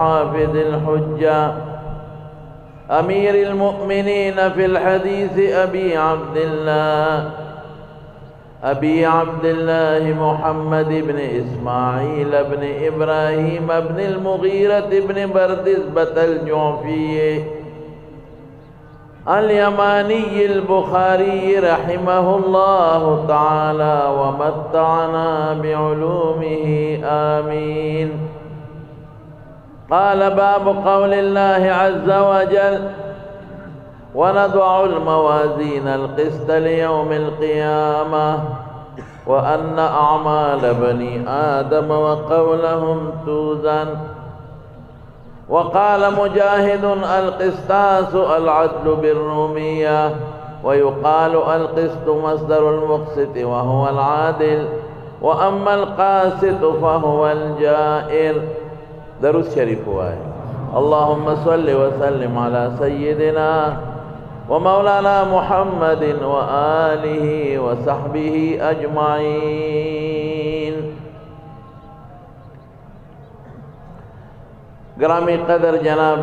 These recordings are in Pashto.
حافظ الحجة أمير المؤمنين في الحديث أبي عبد الله محمد بن إسماعيل بن إبراهيم بن المغيرة بن بردزبة الجعفي اليماني البخاري رحمه الله تعالى ومتعنا بعلومه آمين. قال باب قول الله عز وجل ونضع الموازين القسط ليوم القيامة وأن أعمال بني آدم وقولهم توزن. وقال مجاهد القسطاس العدل بالرومية ويقال القسط مصدر المقسط وهو العادل وأما القاسط فهو الجائر. درود شریف ہوا ہے. اللهم صل وسلم على سيدنا ومولانا محمد وآله وصحبه أجمعين. گرامی قدر جناب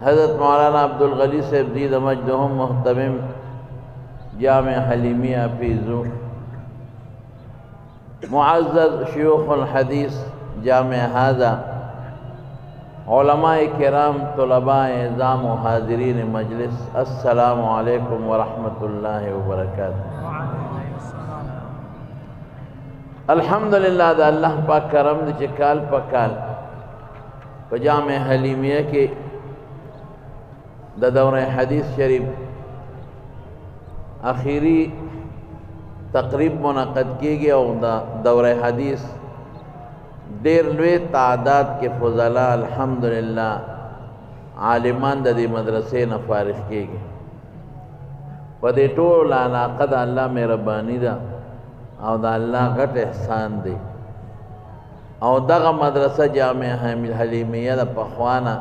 حضرت مولانا عبدالغنی صاحب دید مجدہم محتمم جامع حلیمیہ فیضو، معزز شیوخ الحدیث جامع هذا، علماء کرام، طلباء اعظام و حاضرین مجلس، السلام علیکم ورحمۃ اللہ وبرکاتہ. الحمدللہ دا اللہ پاک کرم دے چکال پکال جامع حلیمیہ کے دا دور حدیث شریف آخری تقریب منعقد کی گیا اور دا دور حدیث دیر لوی تعداد کے فضلاء الحمدللہ عالمان دا دی مدرسے نا فارغ کی گئے. پدے ٹول علاقہ دا اللہ مہربانی دا او دا اللہ غٹ احسان دے او دا مدرسہ جامع حلیمیہ دا پخوانا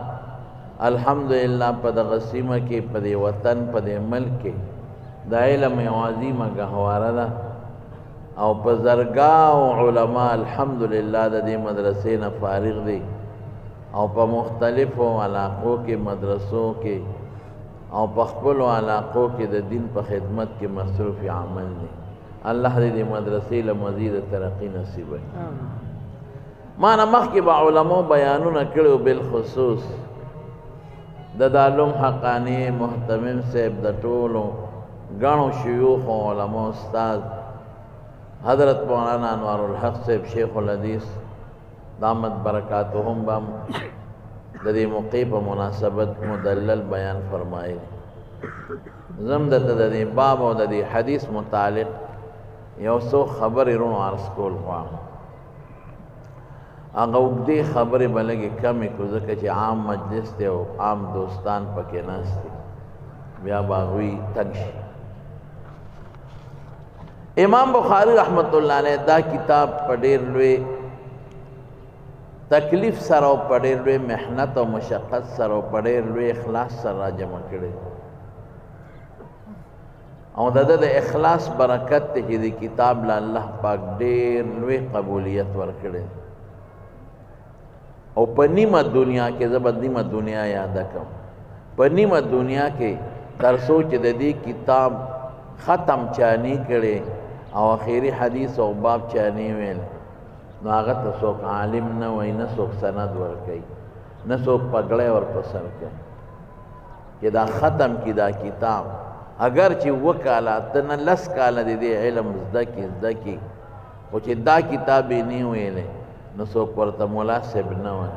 الحمدللہ پد غسیمہ کی پدے وطن پدے ملک کے دا علم عظیمہ گہوارہ دا او پزرگاہ و علماء الحمدللہ دا دی مدرسے نا فارغ دی او پا مختلف علاقوں کے مدرسوں کے او پخپل علاقوں کے دا دین پا خدمت کے مصروف عمل دی. اللہ دی مدرسے لمزید ترقی نصیب ہے. مانا مخ کے با علماء بیانون کرو بالخصوص دا دالم حقانی محتمم صاحب دا طولو گانو شیوخ و علماء استاذ حضرت مولانا انوار الحق صاحب شیخ الحدیث دامت برکاتہم بام دا دی موقع پا مناسبت مدلل بیان فرمائے. زمدت دا دی باب و دا دی حدیث متعلق یو سو خبر رون عرض کول خواه. آگا اگدی خبر بلگی کمی کو ذکر چی عام مجلس تے و عام دوستان پکے ناستے بیا باغوی تنشی. امام بخاری رحمت اللہ نے دا کتاب پڑھیر لوے تکلیف سر و پڑھیر لوے محنت و مشقت سر و پڑھیر لوے اخلاص سر را جمع کرے او دا دا اخلاص برکت تے چی دی کتاب لا اللہ پاک دیر لوے قبولیت ورکڑے او پا نیمت دنیا کے زبد نیمت دنیا یادہ کم پا نیمت دنیا کے ترسو چی دا دی کتاب ختم چانی کرے او آخری حدیث او باب چانی ویل نو آغا تا سوک عالم نوئی نسوک سند ورکی نسوک پگڑے ور پسر کئی کہ دا ختم کی دا کتاب اگر چی وکالا تنا لس کالا دی علم زدکی او چی دا کتابی نہیں ویلے نسوک ورطا مناسب نوئی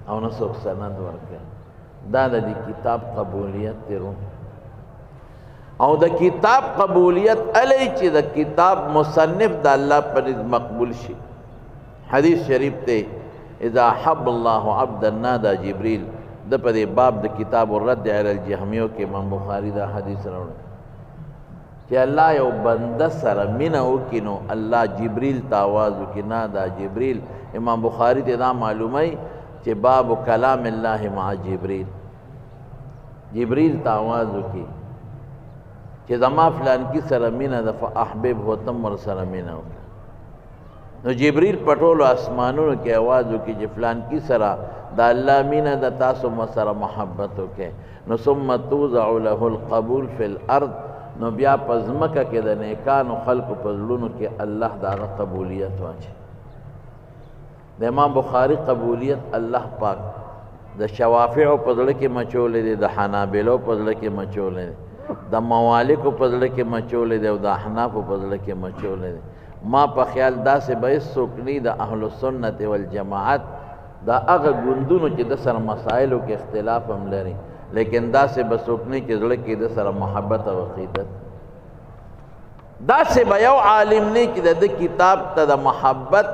او نسوک سند ورکی دا دی کتاب قبولیت تیرون او دا کتاب قبولیت علی چی دا کتاب مصنف دا اللہ پر مقبول شی. حدیث شریف تے اذا حب اللہ عبدا نادا جبریل دا پا دے باب دا کتاب الرد علی الجہمیوں کے امام بخاری دا حدیث روڑا کہ اللہ یو بندہ سر منہو کنو اللہ جبریل تاوازو کی نادا جبریل. امام بخاری تے دا معلوم ہے کہ باب کلام اللہ مع جبریل جبریل تاوازو کی کہ زما فلان کی سر مینہ دا فاحبب ہوتم ور سر مینہ ہوتا نو جبریل پټولو اسمانونو کې आवाज وکړي چې فلان کی سره د الله مینه د تاسو مسره محبت وکړي نو ثم توضع له القبول فی الارض نو بیا پزمکه کې د نیکانو خلقو پزړونو کې الله دغه قبولیت واچي د امام بخاری قبولیت الله پاک د شوافع پزړه کې مچولې دي د حنابلو پزړه کې مچولې دي د موالکو پزړه کې مچولې دي او د احناف پزړه کې مچولې دي ما په خیال داسې به هیڅوک نه د اهل سنت والجماعت دا هغه ګوندونو چې د سره مسایلو کې اختلاف هم لري لیکن داسې به څوک نه چې زړه کې د سره محبت او عقیدت داسې به یو عالم نه چې د کتاب ته د محبت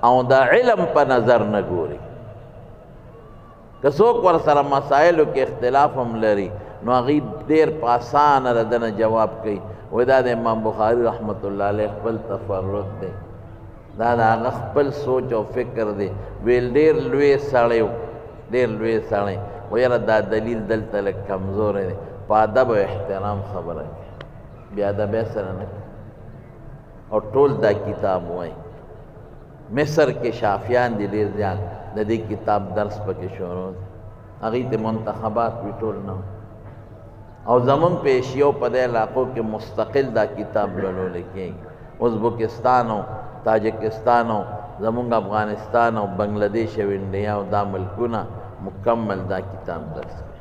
او د علم په نظر نه ګوري که څوک ور سره مسایلو کې اختلاف هم لري نو هغوی ډېر په اسانه د ده نه جواب کوي وایي دا د امام بخاري رحمت الله علیه خپل تفرد دی دا د هغه خپل سوچ او فکر دی ویل ډېر لوی سړی و ډېر لوی سړی و یاره دا دلیل دلته لږ کمزوری دی په ادب او احترام خبره کوي بې ادبۍ سره نه کوي او ټول دا کتاب وایي مصر کې شافیان دي ډېر زیات د دې کتاب درس پکې شروع دی هغوی ته منتخبات وي ټول نه او زمون په ایشیو په دې علاقو کې مستقل دا کتاب لولل کېږي ازبکستان او تاجکستان او زمونږ افغانستان او بنگلادیش او انډیا او دا ملکونه مکمل دا کتاب درس کوي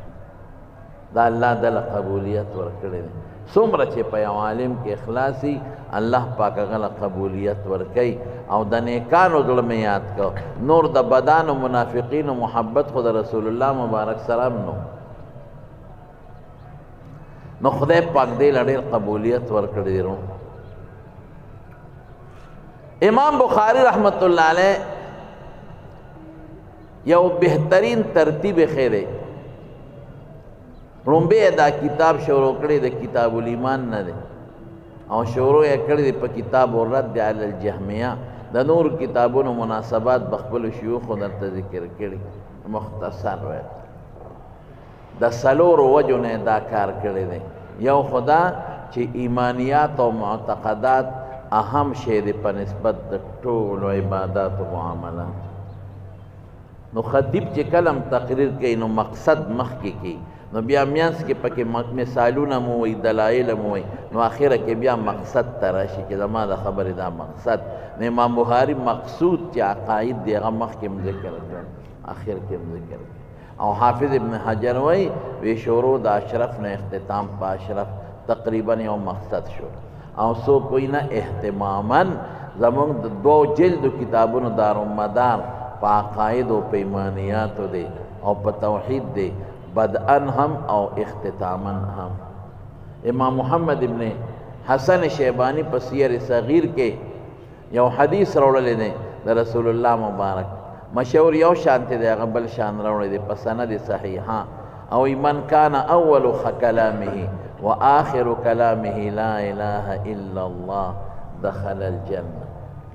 دا الله دله قبولیت ورکړی دی څومره چې په یو عالم کې اخلاصي الله پاک هغه قبولیت ورکوي او د نیکانو زړه مې یاد کو نور د بدانو منافقینو محبت خو د رسول الله مبارک سلام نو خدای پاک دې له ډېر قبولیت ورکړی دی امام بخاری رحمت الله علیه یو بهترین ترتیب خیره رومبه دا کتاب شروع کړی د کتاب الایمان نه دی او شروع یې کړی دی په کتاب الرد علی الجهمیه د نور کتابونو مناسبات بخبل شيوخ درته ذکر کړي مختصر وای د سلور وجو نه دا کار کړی دی یو خدا چې ایمانیات او معتقدات اهم شی دی په نسبت د ټولو عبادات او معاملات نو خطیب چې کلم تقریر کوي نو مقصد مخکې کوي نو بیا میانس کې پکې مثالونه مو وي دلایل مو وي نو اخره کې بیا مقصد ته راشي چې زما د خبرې دا مقصد نو امام بخاري مقصود چې عقاید دی هغه مخکې ذکر کړ اخر کې ذکر او حافظ ابن حجر وایي وی شروع د اشرف نه اختتام په اشرف تقریبا یو مقصد شو او سو کوئی نه اهتماما زمونږ د دو جلد کتابونو دارالمدار په عقاید او په ایمانیاتو دی او په توحید دی بدءا هم او اختتاما هم امام محمد ابن حسن شیبانی په سیر صغیر کې یو حدیث راوړلی دی د رسول الله مبارک مشهور یو شانته دی هغه بل شان راوړی دی په سند صحیحه او من کان اول کلامه وآخر كلامه لا إله إلا الله دخل الجنة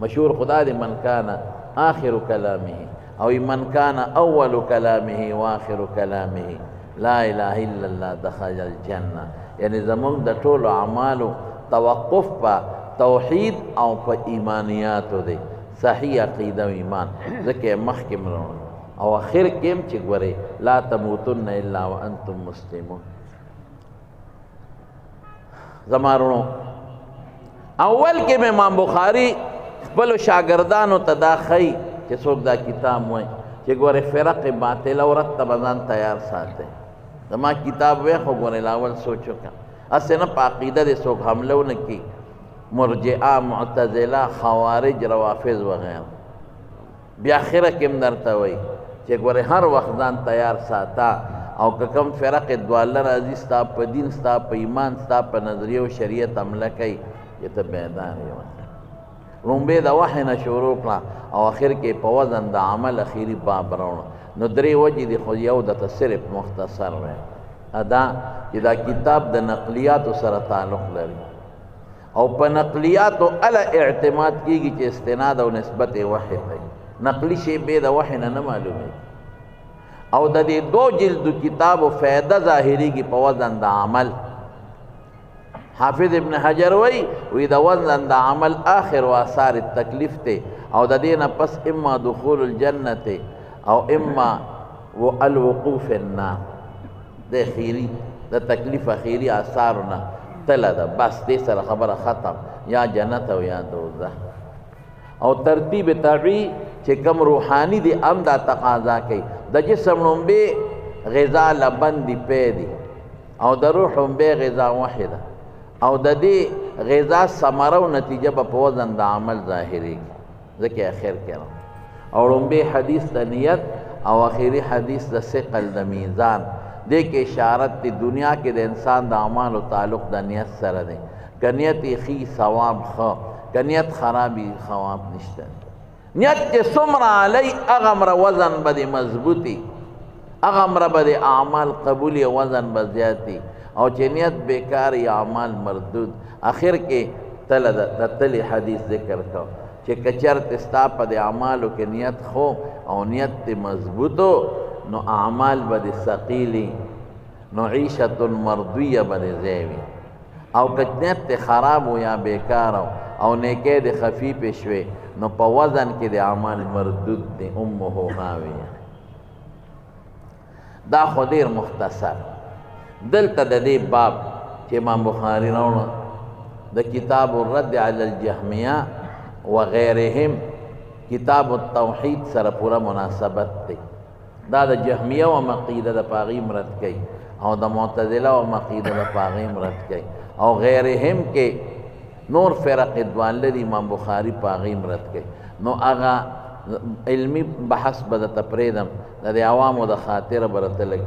مشهور خدا دي من كان آخر كلامه أو من كان أول كلامه وآخر كلامه لا إله إلا الله دخل الجنة يعني زمون دا طول أعماله توقف با توحيد أو با إيمانيات دي صحيح عقيدة وإيمان ذكي محكم رون أو آخر كم چگوره لا تموتن إلا وأنتم مسلمون زمارونو اول کې امام بخاری خپل شاګردانو ته دا ښیي چې څوک دا کتاب وایي چې ګوره فرق باطله ورته ځان تیار ساتئ زما کتاب وایي خو ګوره الاول سوچ وکړه هسې نه په عقیده دې څوک حمله ونه کړي مرجعه معتزله خوارج روافض وغیره بیا اخره کې هم درته وایي چې ګوره هر وخت ځان تیار ساته او که کم فرق دواله راځي ستا په دین ستا په ایمان ستا په نظریه او شریعت حمله کوي چې ته بیدار یې لومبې د وحی نه شروع کړه او اخر کې په وزن د عمل اخیری باب راوړه نو درې وجې دي خو یو درته صرف مختصر وی ادا چې دا کتاب د نقلیاتو سره تعلق لري او په نقلیاتو اله اعتماد کیږي چې استناد او نسبت وحی دی نقلی شی به د وحی نه معلومه او د دې دو جلد کتاب او فائدہ ظاهری کی په وزن د عمل حافظ ابن حجر وی د وزن د عمل آخر و آثار التکلیف تے او د دین پس اما دخول الجنت او اما الوقوف النار د خیری د تکلیف اخیری آثارنا تله ده بس دې سره خبره ختم یا جنت او یا دوزخ او ترتیب طبعی چې کم روحانی دی ام دا تقاضا کوي د جسم لومبه غذا لبن دی پی دی او د روح لومبه غذا واحده او د دې غذا ثمره او نتیجه په وزن د عمل ظاهري ځکه اخر کې او لومبه حدیث د نیت او اخیری حدیث د ثقل د میزان دې کې اشارت دی دنیا کې د انسان د اعمال او تعلق د نیت سره دی که نیت خی ثواب خو که نیت خرابی ثواب نشته نیت چې څومره علی اغمر وزن به مضبوطی اغمر به اعمال قبولی وزن به زیاتی او چې نیت بیکار اعمال مردود اخر کې تل حدیث ذکر کو چې کچرت استا په اعمالو کې نیت خو او نیت مضبوطو نو اعمال بد ثقیلی نو عیشت مرضیه بد زیوی او کچنیت خراب و یا بیکار او نیکه د خفیف شوی نو په وزن کې د اعمال مردود دی امه هاویه دا خو ډیر مختصر دلته د دې باب چې امام بخاری راوړه د کتاب الرد علی الجهمیه وغیرهم کتاب التوحید سره پورا مناسبت دی دا د جهمیه و مقیده د پاغي مرد کوي او د معتزله و مقیده د پاغي مرد کوي او غیرهم کې نور فرق دوانله د امام بخاری پاغي مرد کوي نو هغه علمی بحث به د تپریدم د عوامو د خاطر برته لګ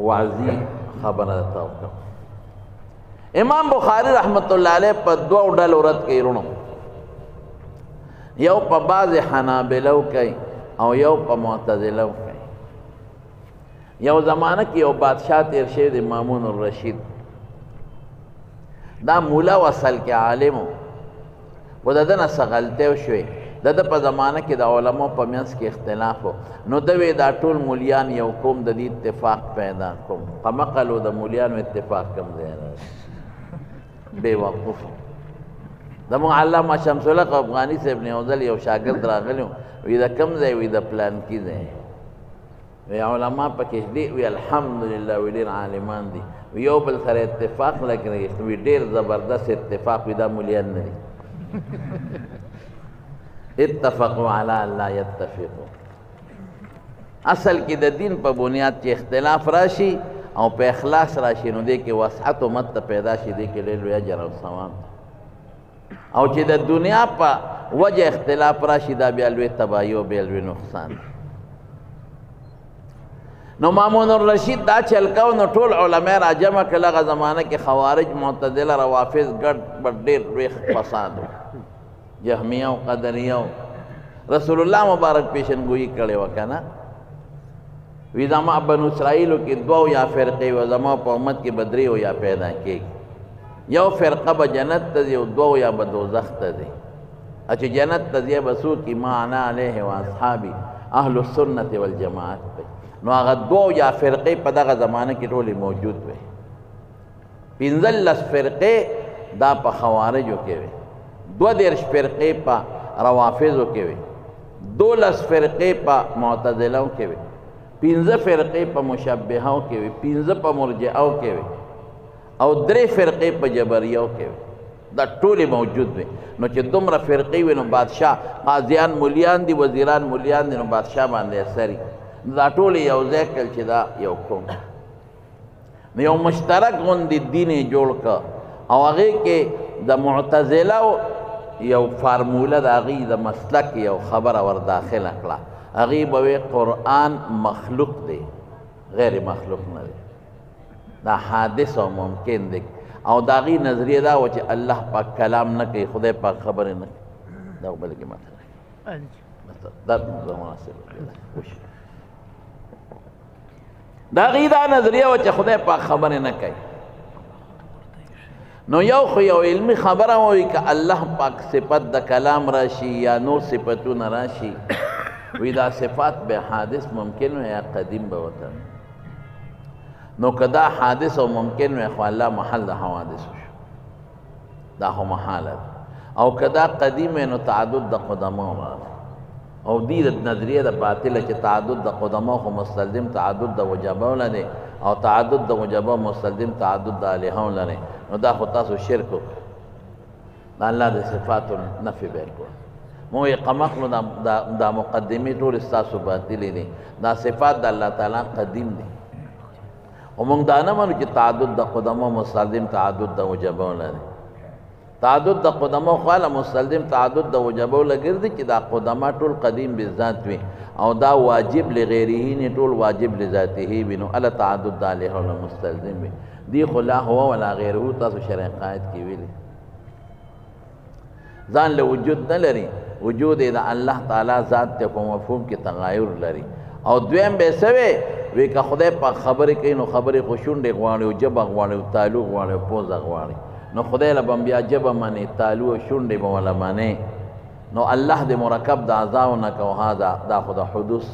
وعظی خبره تاوکم امام بخاری رحمت الله علیه په دوه ډلو رد کوي رونو یو په بعض حنابلو کوي او یو په معتزله کوي یو زمانہ کې یو بادشاہ تیر شوی د مامون الرشید دا مولا وصل کې عالم و د دنه سغلته شوی د په زمانہ کې د علماء په منځ کې اختلاف نو دوی دا ټول مولیان یو کوم د دې اتفاق پیدا کوم قمقلو د مولیانو اتفاق کم دی بے وقوف د علامه شمس الحق افغانی صاحب نے اوزل یو شاګرد راغلی وی دا کم ځای وی د پلان کې دی وی علماء پکې دی وی الحمدلله وی ډیر عالمان دي یو بل سره اتفاق لګي وی ډیر زبردست اتفاق وی دا مولیان نه دي اتفقوا علی الله یتفقوا اصل کې د دین په بنیاد چې اختلاف راشي او په اخلاص راشي نو دې کې وسعت او مت پیدا شي دې کې لوی اجر او ثواب او چې د دنیا په وجه اختلاف راشي دا بیا لوی تباہی او بیا لوی نقصان نو مامون الرشید دا چلکاو نو ټول علماء را جمع کړه هغه زمانه کې خوارج معتزله روافض ګډ ډېر لوی فساد جهمیه او قدریه رسول الله مبارک پیشنگوئی کړي وکنه وی زما بنو اسرائیلو کې دوه یا فرقې و زما په امت کې بدري او یا پیدا کېږي یو فرقه به جنت ته ځي او دوه یا به دوزخ ته ځي چې جنت ته ځي به څوک ما انا علیه و اصحابي اهل السنة والجماعت نو هغه دوه یا فرقې په دغه زمانه کې ټولې موجود وي پنځلس فرقې دا په خوارجو کې وي دو دیرش فرقې په روافضو کې وي دولس فرقې په معتزلو کې وي پنځه فرقې په مشبهو کې وي پنځه په مرجئو کې وي او درې فرقې په جبریو کې وي دا ټولې موجود وي نو چې دومره فرقې وي نو بادشاه قاضیان مولیان دي وزیران مولیان دي نو بادشاه باندې اثري دا ټولې یو ځای کړل چې دا یو کوم نو یو مشترک غوندې دین یې جوړ کړ او هغې کې د معتزله یو فارموله د هغې د مسلک یو خبره ور داخله کړه هغې به وی قرآن مخلوق دی غیر مخلوق نه دی دا حادث او ممکن دی او د هغې نظریه دا وه چې الله پاک کلام نه کوي خدای پاک خبرې نه کوي دا بلکې مطلب دا مناسب دا هغې دا نظریه وه چې خدای پاک خبرې نه کوي نو یو خو یو علمی خبره وي که الله پاک صفت د کلام راشي یا نور صفتونه راشي وی دا صفات به حادث ممکن وي یا قدیم به وته نو که دا حادث او ممکن وي خو الله محل د حوادث شو دا خو محاله او کدا قدیم نو تعدد د قدما او دی د نظریه د باطله چې تعدد د قدما خو مستلزم تعدد د وجبه ولنه او تعدد د وجبه مستلزم تعدد د الها ولنه نو دا خو تاسو شرک دا الله د صفات نفي بیان کو مو قمقلو دا مقدمه ټول تاسو باطل دي دا صفات د الله تعالی قدیم دي او موږ دا نه مانو چې تعدد د قدما مستلزم تعدد د وجبه ولنه تعدد د قدما خاله مستلزم تعدد د وجبه لګرځي چې دا قدما ټول قدیم بذات وي او دا واجب لغیره نه ټول واجب لذاته بنو ال تعدد علیه ولا مستلزم وي دی خلا هو ولا غیره تاسو شرع قائد کی ویلي ځان له وجود نه لري وجود د الله تعالی ذات ته په مفهوم کې تغایر لري او دویم به سوي وی که خدای په خبرې کوي نو خبرې خوشونډې غواړي او جبه غواړي او تعلق غواړي او پوزه غواړي نو خدای له بیا جبه منی تعلق او شونډې به ولا منی نو الله د مرکب د اعضاء نه کو هذا دا خدا حدوث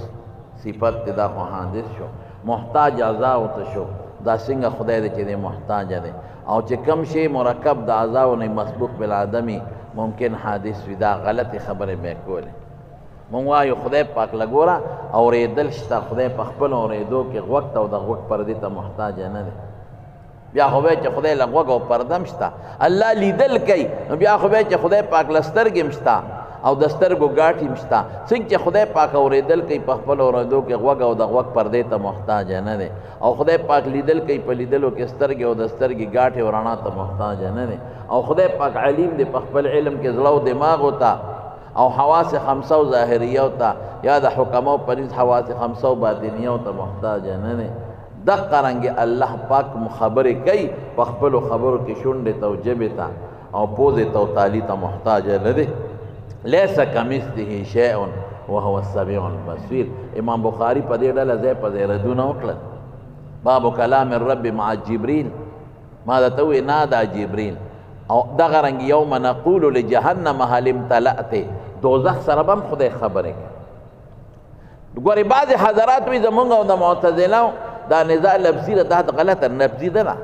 صفت دا خو حادث شو محتاج اعضاء ته شو دا څنګه خدای دې چې محتاج دی او چې کم شی مرکب د اعضاء نه مسبوق بالآدمی ممکن حادث وي دا غلط خبره مې کوله مونږ وایو خدای پاک لګورا اورېدل شته خدای په خپل اورېدو کې وخت او د وخت پردې ته محتاج نه دی بیا خو به چې خدای لغوګ او پردم شته الله لیدل کوي نو بیا خو به چې خدای پاک لسترګې مشته او د سترګو ګاټې مشته څنګه چې خدای پاک اورېدل کوي په خپل اورېدو کې غوږ او د غوږ پردې ته محتاج نه دی او خدای پاک لیدل کوي په لیدلو کې سترګې او د سترګې ګاټې او رڼا ته محتاج نه دی او خدای پاک علیم دی په خپل علم کې زړه او دماغ ہوتا او حواس خمسه او ظاهریه ہوتا یا د حکمو پریز حواس خمسه او باطنیه ہوتا محتاج نه دی دغه رنګ الله پاک مخبره کوي په خپل خبرو کې شونډې ته او جبې ته او پوزې ته او تالی ته محتاج نه دی ليس كمثله شيء وهو السميع البصير امام بخاری په دې ډله ځای په ځای ردونه وکړل باب کلام الرب مع جبريل ما دا توي نادا جبريل او دغه رنګ یوم نقول لجهنم هل امتلأت دوزخ سره هم خدای خبره ګوري بعض حضرات وي زمونږ او د معتزله دا نزاع لفظي ده دا غلطه لفظي ده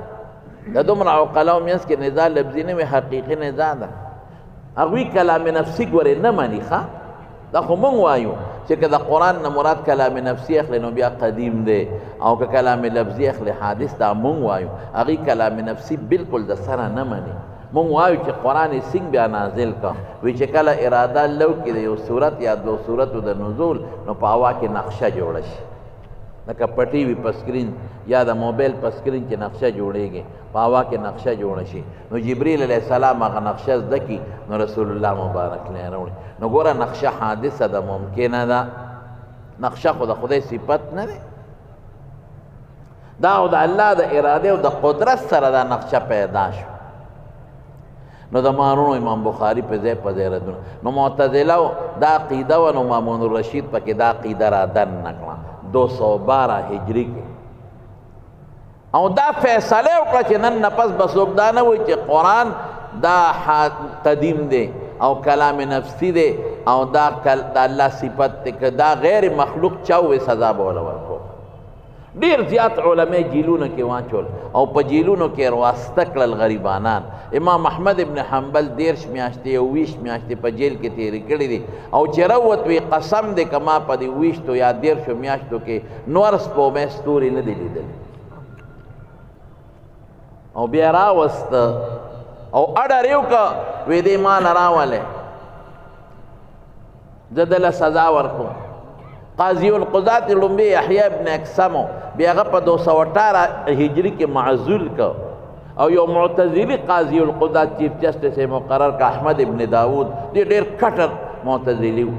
دا دومره عقلاو مینس کې نزاع لفظي نه وي حقیقي نزاع ده هغوی کلام نفسي ګورې نه مني ښه دا خو مونږ وایو چې که د قرآن نه مراد کلام نفسي اخلي نو بیا قدیم دی او که کلام لفظي اخلي حادث دا مونږ وایو هغوی کلام نفسي بالکل د سره نه مني مونږ وایو چې قرآن یې څنګه بیا نازل کا وی چې کله اراده لو کې د یو صورت یا دو صورتو د نزول نو په هوا کې نقشه جوړه شي لکه پټي وي په سکرین یا د موبایل په سکرین کې نقشه جوړېږي په هوا کې نقشه جوړه شي نو جبريل علیه السلام هغه نقشه زده کړي نو رسول الله مبارک نه راوړي نو ګوره نقشه حادثه ده ممکنه ده نقشه خو د خدای صفت نه ده دا او د الله د اراده او د قدرت سره دا نقشه پیدا شو نو د مانونو امام بخاری په ځای ردونه نو معتزله دا عقیده و نو مامون الرشید پکې دا عقیده را دن نکړه 212 هجری کې او دا فیصله وکړه چې نن نه پس به څوک دا نه وایي چې قرآن دا قدیم دی او کلام نفسی دی او دا الله صفت دی که دا غیر مخلوق چا وایي سزا به وله ورکو ډېر زیات علما جیلونو کې واچول او په جیلونو کې رواسته کړل غریبانان امام احمد ابن حنبل 13 میاشتې او 20 میاشتې په جیل کې تېرې کړې دي او چې راووت وي قسم دی که ما په دې 20 یا 13 میاشتو کې نور سپومې ستوري نه دي لیدلې او بیا راوسته او اډر یې وکړه وی دې ما نه راولې زه دله سزا ورکوم قاضی القضات لومبی یحیی ابن اقسمو بیا هغه په 218 هجری کې معزول که او یو معتزلی قاضی القضات چیف جسٹس مقرر که احمد ابن داود دی ډېر کټر معتزلی و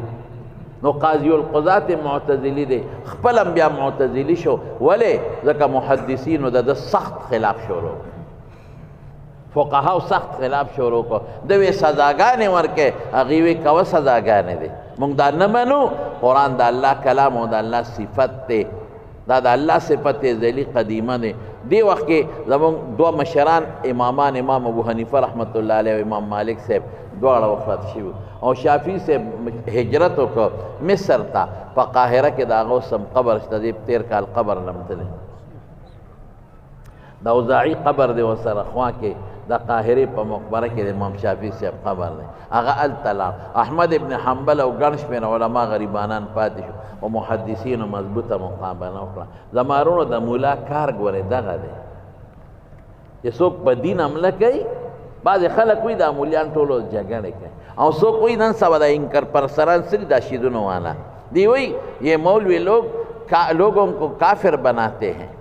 نو قاضی القضات معتزلی دی خپل هم بیا معتزلی شو ولې ځکه محدثینو د سخت خلاف شروع فقهاو سخت خلاف شروع کو دوی سزاګانې ورکې هغې وی کوه سزاګانې دی مونږ دا نه منو قرآن د الله کلام او د الله صفت دی دا د الله صفت ازلی قدیمه دی دی وخت کې زمونږ دوه مشران امامان امام ابو حنیفه رحمت الله علیه او امام مالک صاحب دواړه وفات شوي او شافعي صاحب هجرت وکړه مصر ته په قاهره کې د هغه اوس هم قبر شته دی 13 کال قبر لمتلی د اوزاعي قبر دی ورسره خوا کې دا قاهرې په مقبره کې د امام شافعي صاحب قبر دی هغه هلته لاړ احمد ابن حنبل او ګڼ شمېر علما غریبانان پاتې شو او محدثینو مضبوطه مقابله وکړه زما وروڼو د مولا کار ګورې دغه دی چې څوک په دین حمله کوي بعضې خلک وایي دا مولیان ټولو جګړې کوي او څوک وایي نن سبا دا انکر پرسران سری دا شیدونو والا دی وایي یہ مولوی لوگوں کو کافر بناتے ہیں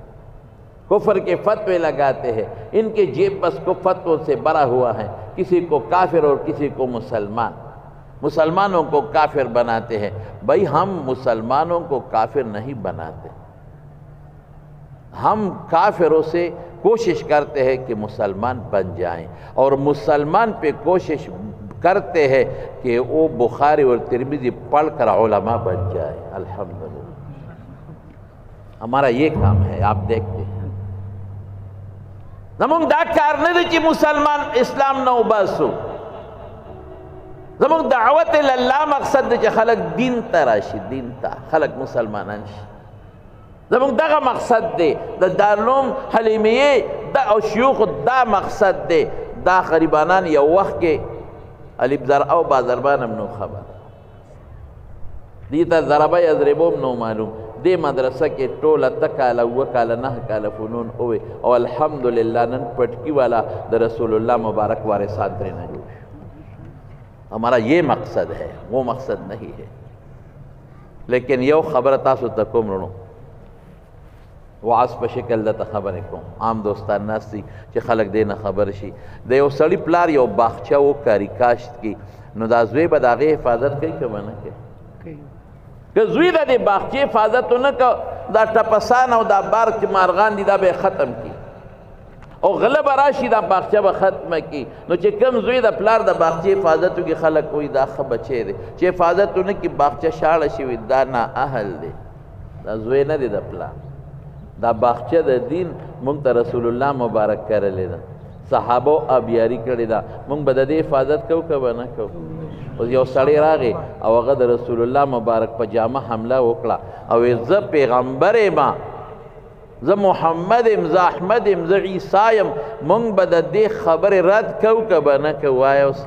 کفر کے فتوے لگاتے ہیں ان کے جیب بس کو فتووں سے بھرا ہوا ہے کسی کو کافر اور کسی کو مسلمانوں کو کافر بناتے ہیں بھائی ہم مسلمانوں کو کافر نہیں بناتے ہم کافروں سے کوشش کرتے ہیں کہ مسلمان بن جائیں اور مسلمان پہ کوشش کرتے ہیں کہ وہ بخاری اور ترمذی پڑھ کر علماء بن جائے الحمدللہ ہمارا یہ کام ہے آپ دیکھتے ہیں زمونږ دا کار نه دی چې مسلمان اسلام نه وباسو زمونږ دعوت الله مقصد دی چې خلک دین ته راشي دین ته خلک مسلمانان شي زمونږ دغه مقصد دی د دارالعلوم حلیمیې او شیوخ دا مقصد دی دا غریبانان یو وخت کې الف ضر او با ضربان هم نو خبر دې ته ضربه یضربو هم نو معلوم دې مدرسه کې ټوله ته کاله اوه کاله نه کاله فنون اوې او الحمدلله نن پټکي والا د رسول الله مبارک وارثان ترې نه جوړ شو ہمارا یہ مقصد ہے وہ مقصد نہیں ہے لیکن یو خبر تاسو ته کوم رونو وعظ په شکل درته خبرې کوم عام دوستان ناست دي چې خلک دې نه خبر شي د یو سړي پلار یو باغچه وکړي کاشت کې نو دا زوی به د هغې حفاظت کوي که به نه کوي که زوی د دې باغچې حفاظت ونه که دا ټپسان او دا بار چې مارغان دي دا به یې ختم کړي او غله به راشي دا باغچه به ختمه کړي نو چې کوم زوی د پلار د باغچې حفاظت وکړي خلک وایي دا ښه بچی دی چې حفاظت ونه کړي باغچه شاړه شوي دا نااهل دی دا زوی نه دی د پلار دا باغچه د دین مونږ ته رسول الله مبارک کرلی ده صحابو آبیاري کړې ده مونږ به د دې حفاظت کوو که به نه کوو اوس یو سړی راغی او هغه د رسول الله مبارک په جامه حمله وکړه او زه پیغمبر یم زه محمد یم زه احمد یم زه عیسی یم مونږ به د دې خبرې رد کوو که به نه کوو وایه اوس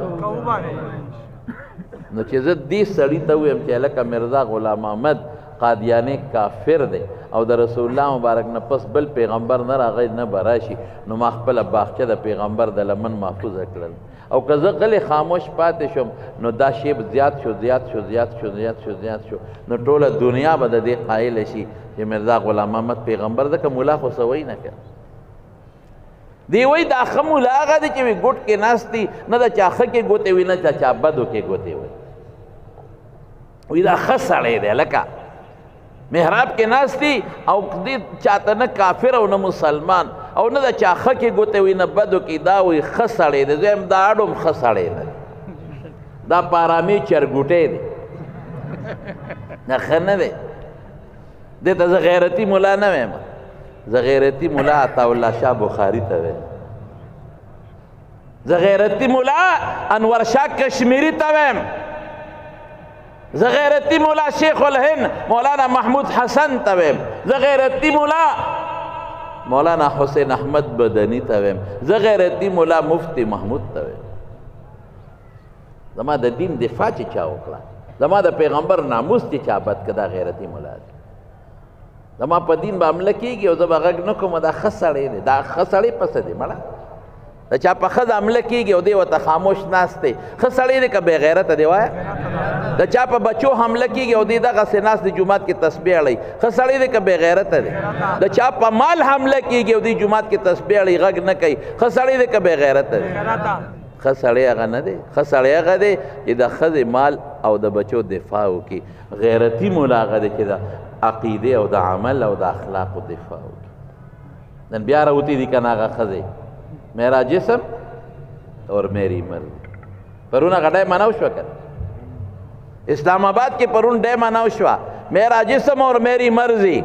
نو چې زه دې سړي ته ویم چې هلکه مرزا غلام احمد قادیانی کافر دی او د رسول الله مبارک نه پس بل پیغمبر نه راغی نه به راشي نو ما خپله باغچه د پیغمبر د لمن محفوظه کړل او که زه غلی خاموش پاتې شم نو دا شی زیات شو نو ټوله دنیا به د دې قایله شي چې مرزا غلام محمد پیغمبر ده که مولا خو څه وایي نه که دی وایي دا ښه مولا هغه دی چې وي ګوټ کې ناست دي نه د چا ښه کې ګوتې وي نه د چا بدو کې ګوتې وي وایي دا ښه سړی دی لکه محراب کې ناست دي او دې چاته نه کافر او نه مسلمان او نه د چا ښه کې ګوتې وي نه بدو کې دا وایي ښه سړی دی زه یم دا اډوم ښه سړی نه دی دا په ارامي چرګوټی دی نه ښه نه دی دې ته زه غیرتي ملا نه ویم زه غیرتي ملا عطاالله شاه بخاري ته ویم زه غیرتي ملا انور شاه کشمیری ته ویم زه غیرتی مولا شیخ الهند مولانا محمود حسن ته ویم زه غیرتی مولا مولانا حسین احمد بدنی ته ویم زه غیرتی مولا مفتی محمود ته ویم زما د دین دفاع چې چا وکړه زما د پیغمبر ناموس چې چا بد که دا غیرتی مولا دی زما په دین به حمله کېږي او زه به غږ نه کوم دا ښه سړی دی دا ښه سړی پسې دی مړه د چا په ښځه حمله کېږي او دی ورته خاموش ناست دی ښه سړی دی که بې غیرته دی وایه د چا په بچو حمله کېږي او دی دغسې ناست دی جومات کې تسبیح اړوي ښه سړی دی که بې غیرته دی د چا په مال حمله کېږي او دی جومات کې تسبیح اړوي غږ نه کوي ښه سړی دی که بې غیرته دی ښه سړی هغه نه دی ښه سړی هغه دی چې د ښځې مال او د بچو دفاع وکړي غیرتي مولا هغه دی چې د عقیدې او د عمل او د اخلاقو دفاع وکړي نن بیا راوتي دي که نه هغه ښځې میرا جسم اور میری مرضی پرونه غډای مناو شو کنه اسلام آباد کې پرون ډای مناو شو میرا جسم اور میری مرضی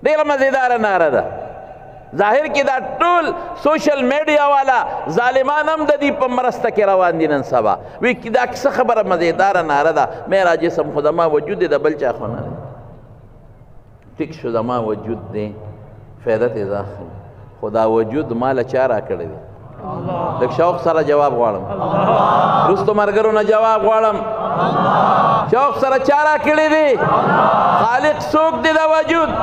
ډیره مزیدار ناره ده ظاهر کې دا ټول سوشل میډیا والا ظالمان هم د دې په مرسته کې روان دي نن سبا وی دا څه خبره مزیدار ناره ده میرا جسم خو زما وجود دی د بل چا خو نه دی ټیک شو زما وجود دی فایده تې زه اخلم خدا وجود مال چا را کړی دی لږ شوق سره جواب غواړم رستو مرګرو نه جواب غواړم شوق سره چا راکړی دی خالق څوک دی دا وجود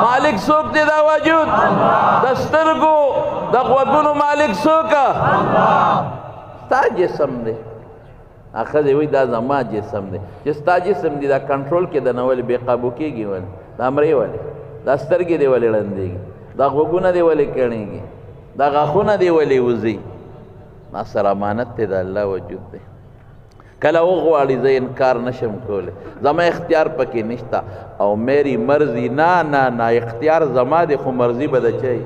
مالک څوک دی دا وجود د سترګو د غوږونو مالک څوک ستا جسم دی ښځې وایي دا زما جسم دی چې ستا جسم دی دا کنټرول کې د نه ولې بې قابو کېږي ولې دا مرې ولې دا سترګې دی ولې ړندېږي دا غوږونه دی ولې کڼېږي دا غاښونه دی ولې وځي ما سره امانت دی د الله وجود دی کله وغواړي زه انکار نشم کولی زما اختیار پکې نشته او میری مرضی نه نه نه اختیار زما دی خو مرضي به د چی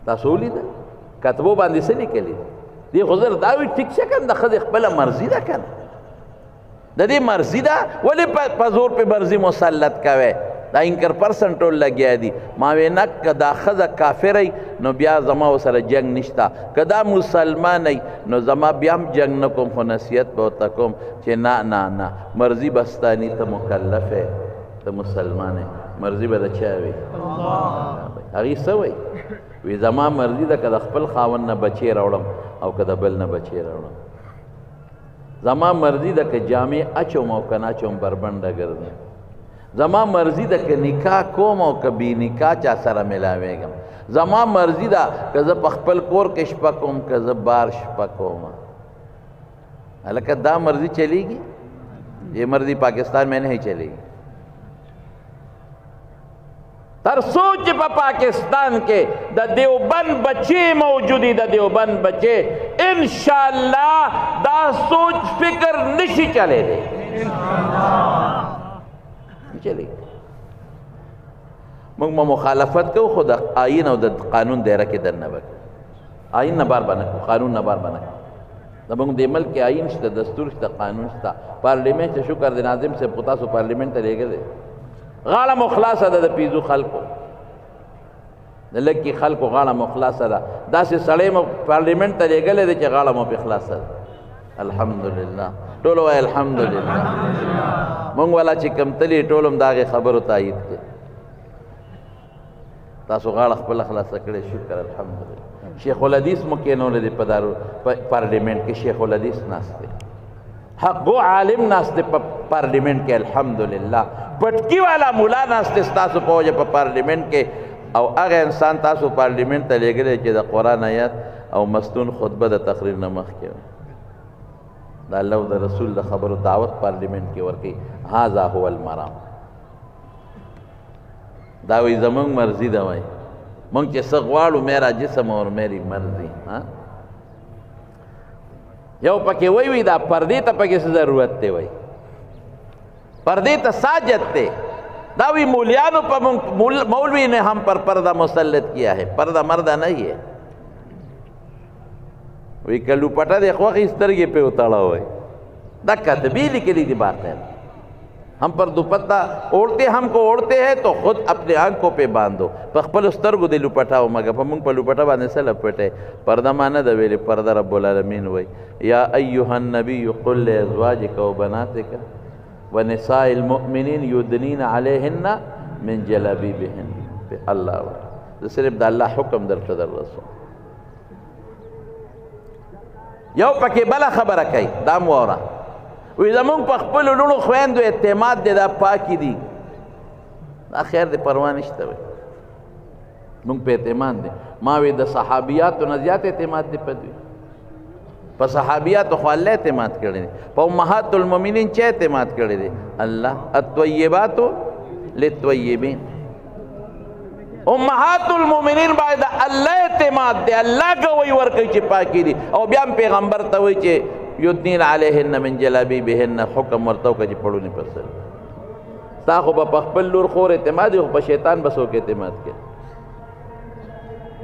تاسو ولیده کتبو باندې څه لیکلي دې خو زر دا وي ټیک شه کنه د ښځې خپله مرضي ده کنه د دې مرضي ده ولې په زور پې مرضي مسلط کوئ دا انکر پرسن ټول لګیا دي ما وی نه که دا ښځه کافره نو بیا زما ورسره جنګ نشته که دا مسلمان نو زما بیا هم جنګ نه کوم خو نصیحت به ورته کوم چې نه نه نه مرضي به ستا ني ته مکلف یې ته مسلمان یې مرضي به د چا وي هغې څه وایي وی زما مرضي ده که د خپل خاوند نه بچې راوړم او که د بل نه بچې راوړم زما مرضي ده که جامې اچوم او که نه اچوم بربنډه ګرځم زما مرضی ده که نکاح کوم او که بی نکاح چا سره ملاویږم زما مرضی ده که زه په خپل کور کې شپه کوم که زه بار شپه کوم هلکه دا مرضی چلیږي یہ مرضی پاکستان میں نہیں چلیږي تر سوچ په پاکستان کې د دیوبند بچې موجودي د دیوبند بچې انشاءالله دا سوچ فکر نشي چلے دی چلی موږ مخالفت کوو خو د آیین او د قانون دایره کې دننه وکړو آیین نه بار بنه کوو قانون نه بار بنه کوو زموږ د ملک کې آیین شته دستور شته قانون شته پارلیمنټ ته شکر د ناظم صاحب خو تاسو پارلیمنټ ته لېږلی غاړه مو خلاصه ده د پیزو خلکو د لږ کې خلکو غاړه مو خلاصه ده داسې سړی مو پارلیمنټ ته لېږلی دی چې غاړه مو پې خلاصه ده الحمدلله ټول وایي الحمدلله مونږ والا چې کم تلي ټول هم د هغې خبرو تایید کړي تاسو غاړه خپله خلاصه کړې شکر الحمدلله شیخ الحدیث مو کېنولی دی په پارلیمنټ کې شیخ الحدیث ناست دی حقو عالم ناست دی په پارلیمنټ کې الحمدلله پټکي والا مولا ناست دی ستاسو په وجه په پارلیمنټ کې او هغه انسان تاسو پارلیمنټ ته لېږلی چې د قرآن آیات او مستون خطبه د تقریر نه مخکې د الله او د رسول د خبرو دعوت پارلیمنټ کې ورکوي هذا هو المرام دا وایي زموږ مرضي ده وایي موږ چې څه غواړو میرا جسم اور میری مرضي یو پکې وایي دا پردې ته پکې څه ضرورت دی وایي پردے تا ساجد تے داوی مولیانو پا مولوی نے ہم پر پردہ مسلط کیا ہے پردہ مردہ نہیں ہے وی کلو پٹا دے خواقی اس طرح پہ اتاڑا ہوئے دکا تبیلی کے لیے باقی ہم پر دوپٹہ اوڑھتے ہم کو اوڑھتے ہیں تو خود اپنے آنکھوں پہ باندھو پخپل استرگو دے لپٹاو مگا پمونگ پا لپٹا باندھے سے لپٹے پردہ مانا دویلے پردہ رب العالمین ہوئی یا ایوہ النبی قل لے ازواجک و بناتک ونساء المؤمنین یدنین علیہن من جلابیبہن اللہ صرف دا اللہ حکم در صدر رسول یو پکی بلا خبر کئی دام وورا وی زمون پا خپلو لونو خویندو اعتماد دے دا پاکی دی دا خیر دے پروانشتا وی مونگ پہ اعتماد دے ماوی دا صحابیات و نزیات اعتماد دے پدوی پا صحابیات و خوالہ اعتماد کردے پا امہات المومنین چے اعتماد کردے اللہ الطیباتو للطیبین امہات المومنین باید اللہ اعتماد دے اللہ گوئی ورکی چے پاکی دی او بیام پیغمبر تاوئی چے یدنین علیہن من جلابیبہن حکم ورتاو کا جی پڑھو نہیں پسر تاخو با پخپل لور خور اعتماد دی با شیطان بسو کے اعتماد کے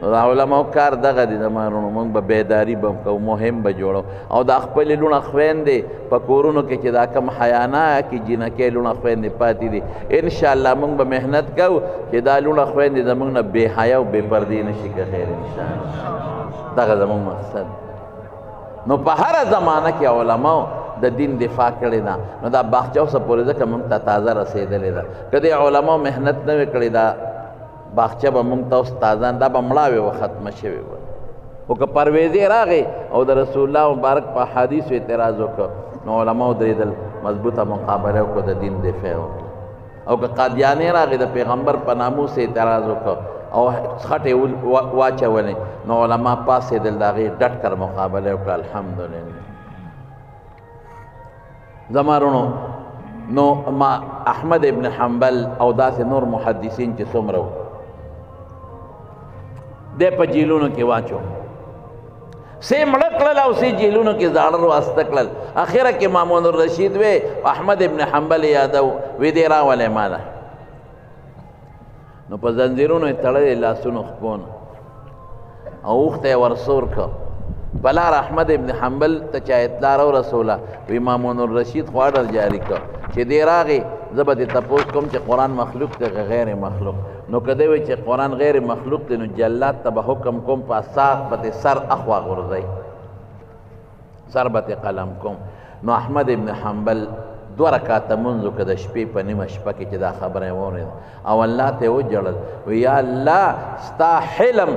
دا علماء کار دغه دي زمانونو موږ به بیداری به کوو مهم به جوړو او دا خپلې لوڼه خویندې په کورونو کې چې دا کم حیانا کې جینکې لوڼه خویندې پاتې دي انشاءالله موږ به محنت کوو چې دا لوڼه خویندې زموږ نه بې حیا او بې پردې نشي که خیر انشاءالله دغه زموږ مقصد نو په هره زمانه کې علماو د دین دفاع کړې ده نو دا باغچه اوسه پورې ځکه موږ ته تازه رسېدلې ده که دې علماو محنت نه وي کړې دا باغچه به مونږ ته استادان دا به مړاوې وه ختمه شوې وه خو که پرویزې راغې او د رسول الله مبارک په احادیثو اعتراض وکړه نو علماو درېدل مضبوطه مقابله وکړه د دین دفاع وکړه او که قادیانې راغې د پیغمبر په ناموس اعتراض وکړه او خټې واچولې نو علما پاسېدل د هغې ډټ کر مقابله وکړه الحمدلله زما وروڼو نو ما احمد ابن حنبل او داسې نور محدثین چې څومره وو دی په جیلونو کې واچو سی مړه کړل او سی جیلونو کې زاړه واسطه کړل اخره کې مامون الرشید وی احمد ابن حنبل یادو وی دی راولې ماله نو په زنځیرونو یې تړلې لاسونو خپونه او اوښته یې ورسور کړ بلار احمد ابن حنبل ته چا اطلاع ورسوله وی مامون الرشید خو اډر جاري کړ چې دی راغې زه به دې تپوس کوم چې قرآن مخلوق دی که غیر مخلوق نو که دی وایي چې قرآن غیر مخلوق دی نو جلات ته به حکم کوم په ساق به سر اخوا غورځئ سر به قلم کوم نو احمد ابن حنبل 2 رکعاته مونځ وکړه د شپې په نیمه شپه کې چې دا خبره یې واورېده او الله ته یې وجړل وی یا الله ستا حلم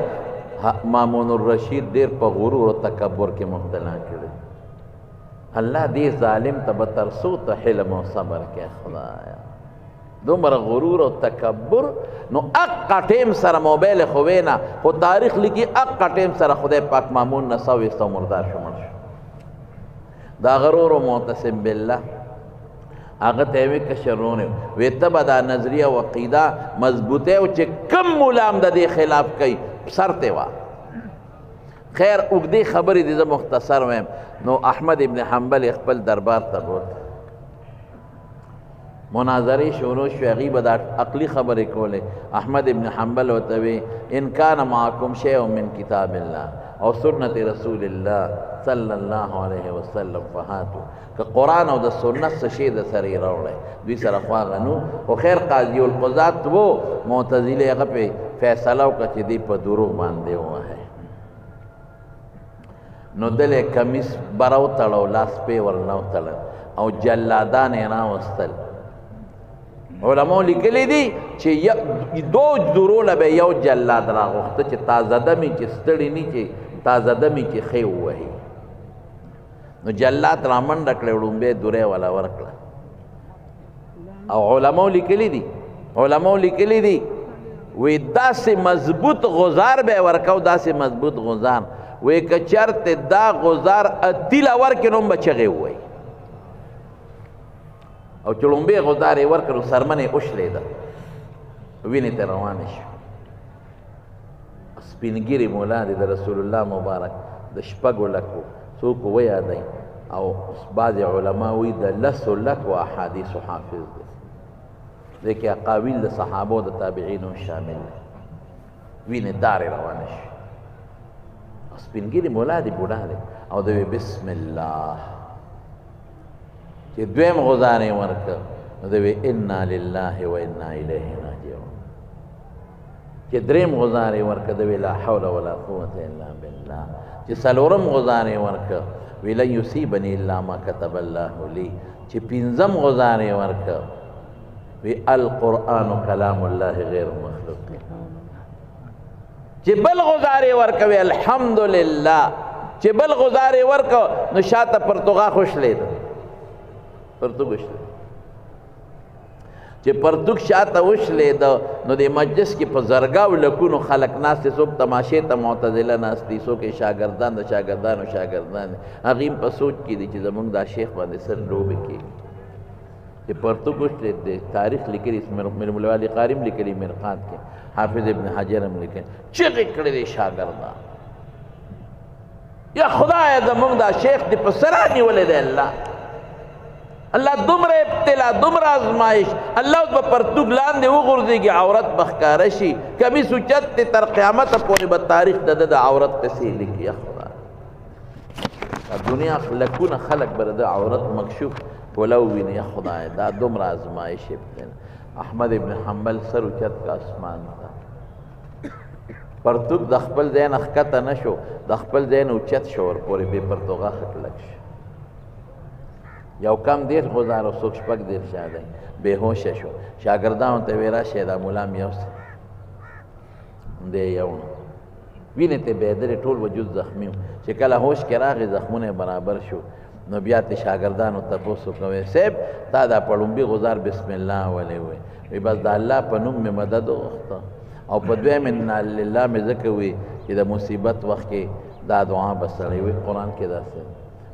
مامون الرشید ډېر په غرور او تکبر کې مبتلا کړی الله دې ظالم ته به تر څو ته حلم او صبر کې خدایا دومره غرور او تکبر نو اقا ټیم سره موبایل خو وینا خو تاریخ لیکي اقا ټیم سره خدای پاک مامون نه سو مردار شو مړ شو دا غرور او معتصم بالله هغه ته وی کشرونه وی ته به دا نظریه او عقیده مضبوطه او چې کم مولام د دې خلاف کوي سر ته وا خیر اوږدې خبرې دي زه مختصر ویم نو احمد ابن حنبل خپل دربار ته بوت مناظرې شروع شوې هغې به دا عقلي خبرې کولې احمد ابن حنبل ورته وی ان کان معکم شیء من کتاب الله او سنت رسول الله صلی الله علیه وسلم فهاتو که قرآن او د سنت څه شی د سره یې راوړی دوی سره خواغه نو خو خیر قاضي القضات و معتزلې هغه پې فیصله وکړه چې دی په دروغ باندې ووهی نو دلې کمیس بره وتړه او لاس پې ورنه وتړل او جلادان یې راوستل علماء لیکلی دي چې 2 درونه به یو جلاد راغوښته چې تازه دمې چې ستړي نه چې تازه دمې چې ښې ووهي نو جلاد رامنډه کړې وړومبې درې والا ورکړه او علماء لیکلی دي وی داسې مضبوط غزار به یې ورکو داسې مضبوط غزار وی که چرته دا غزار اتیله ورکړې نو هم به چغې ووایي او چې لومبې غزار یې ورکړو سرمنې وشلېده وینې ته روانې شو سپینګیري مولا دی د رسول الله مبارک د 6 لکو څوک ویادئ او بعض علما وی د 10 لکو احادیثو حافظ دی دی کې اقاویل د صحابو د تابعینو شامل دی وینې دارې روانې شو سپینګیري مولا دی بوډا دی او دوی بسم الله چې دویم غزار یې ورکړ نو دوی انا لله و انا الیه راجعون چې دریم غزار یې ورکړ دوی لا حول ولا قوة الا بالله چې څلورم غزار یې ورکړ وی لن یصیبنی الا ما کتب الله لی چې پنځم غزار یې ورکړ وی القرآن کلام الله غیر مخلوق چې بل غزار یې ورکړ وی الحمدلله چې بل غزار یې ورکړ نو شاته پرتوغا خوشلېده پرتوګ وشلېده چې پرتوګ شاته وشلېده نو د مجلس کې په زرګاو لکونو خلک ناست دي څوک تماشې ته معتزله ناست دي څوک یې شاګردان د شاګردانو شاګردان دي هغې هم په سوچ کې دي چې زمونږ دا شیخ باندې سر لوبې کېږي چې پرتوګ وشلېد دی تاریخ لیکلي ملوالي قارم لیکلي مرقات کې حافظ ابن حجر هم لیکلي چغې کړې دی شاګردان یا خدایه زمونږ دا شیخ دی په سر نیولی دی الله دومره ابتلا دومره ازمایش الله اوس به پرتوګ لاندې وغورځېږي عورت به ښکاره شي کمیس اوچت دی تر قیامته پورې به تاریخ د ده د عورت قصې لیکي یا خدای دنیا لکونه خلک به د ده عورت مکشوف ولو ویني یا خدای دا دومره ازمایش ابتلا احمد ابن حنبل سر اوچت کا اسمان ته پرتوګ د خپل ځای نه ښکته نه شو د خپل ځای نه اوچت شو ورپورې بې پرتوغه ښه کلک شو یو کم 10 غزار او څوک 6 شاده بې هوشه شو شاګردانو ته ویې راشئ دا ملا م یوسئ دی یو وینې ته بهدرې ټول وجود زخمي و چې کله هوش کې راغی زخمونه برابر شو نو بیا ته شاګردانو تپوس وکړی صاحب تا دا په لومبي غزار بسم الله ولې وی وی بس د الله په نوم مې مدد وغوښته او په دویم انا لله مې ځکه وي چې د مصیبت وخت کې دا دعا به سړی وي قرآن کې داسې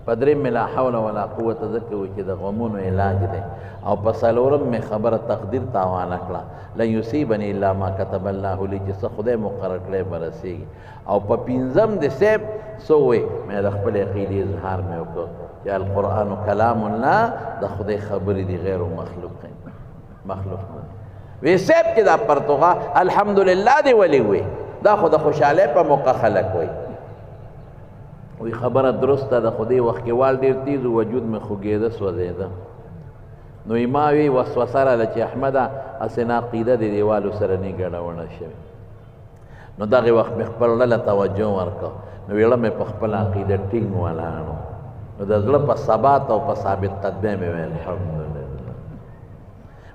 په درېم مې لا حول ولا قوت ځکه وي چې د غمونو علاج دی او په څلورم مې خبره تقدیر تاوانه کړه لن یصیبني الا ما کتب الله لی چې څه خدای مقرر کړی به رسېږي او په پنځم د صاحب څه وی مې د خپلې عقیدې اظهار مې وکړ چې القرآن کلام الله د خدای خبرې دي غیر مخلوق وی صاحب چې دا پرتغال الحمدلله دی ولی وی دا خو د خوشحالۍ په موقع خلک وی وی خبره درسته د خدای وخت کې وال ډېر تیز وجود مې خوږېده سوځېده نو ما وی وسوسه راله چې احمده هسې عقیده د دیوالو سره نه ګډوډه شوې نو دغې وخت مې خپل ډله توجه ورکړه نو ویړه مې په خپله عقیده ټینګ ولاړو نو د زړه په ثبات او په ثابت قدمۍ مې ویل الحمدلله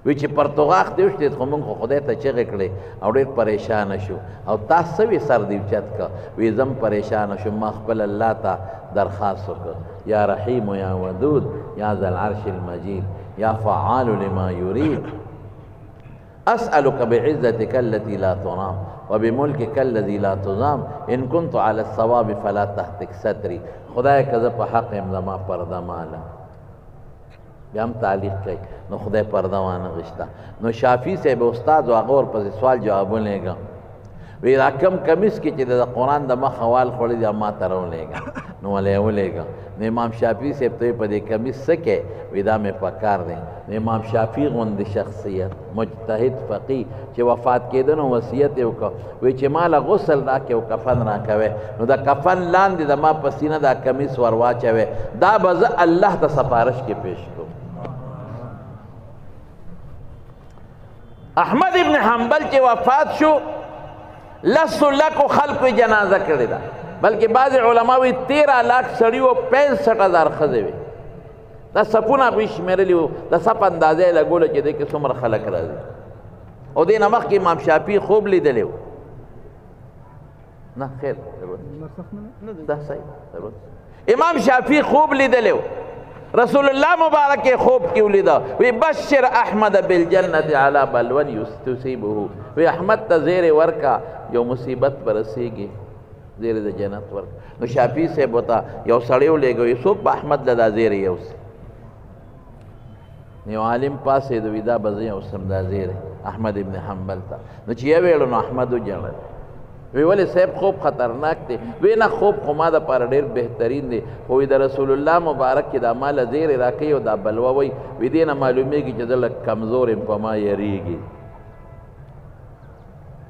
وی چې پرتغاق دی وشتید خو مونږ خو خدای ته چغې کړې او ډېر پریشانه شو او تا څه وی سر دې اوچت که وی زم پریشانه شو ما خپل الله ته درخواست وکړ یا رحیم یا ودود یا ذا العرش المجید یا فعال لما یرید اسألك بعزتك التي لا ترام وبملكك الذي لا تضام ان كنت على الصواب فلا تهتك ستري خدای که زه په حق یم زما پرده ماله بیا هم تعلیق کوي نو خدای پرده وانه غشته نو شافعي صاحب استاد و هغه ورپسې سوال جوابونه لېږه وی دا کم کمیس کې چې د قرآن د مخ حوال خوړی دی ما ته راولېږه نو ولې یې ولېږه نو امام شافعي صاحب ته په دې کمیس څه کې وی دا مې پکار دی نو امام شافعي غوندې شخصیت مجتهد فقيه چې وفات کېده نو وصیت یې وکړه وی چې ما له غسل راکې او کفن راکوې نو د کفن لاندې د ما په سینه دا کمیس ور واچوې دا به زه الله ته سفارش کې پیش کړم احمد ابن حنبل چې وفات شو لسو لکو خلقو جنازه کړې ده بلکې بعض علما وی 13 لاک سړي و 65,000 ښځې وي دا صفونه به یې شمېرلي وو د صف اندازه یې لګوله چې دې کې څومره خلک راځي او دې نه مخکې امام شافعي خوب لیدلی و نه خیر دا صحیح امام شافعي خوب لیدلی و رسول الله مبارک خوب کې ولیدا وی بشر احمد بالجنه علی بلون یصيبه وی احمد ته زیر ورکا یو مصیبت برسیږي زیر د جنت ورکا نو شافعي صاحب وتا یو سړی ولېږه څوک به احمد له دا زیر یوسي یو عالم پاسې د ودا بزي او سم دا زیر احمد ابن حنبل ته نو چې یې ویل نو احمد وجړل وی ولې صاحب خوب خطرناک دی وی نه خوب خو ما د پاره ډېر بهترین دی خو د رسول الله مبارک کې دا مال زیر راکوي او دا بلوه وی وی دې نه معلومیږي چې زه لږ کمزور یم په ما یریږي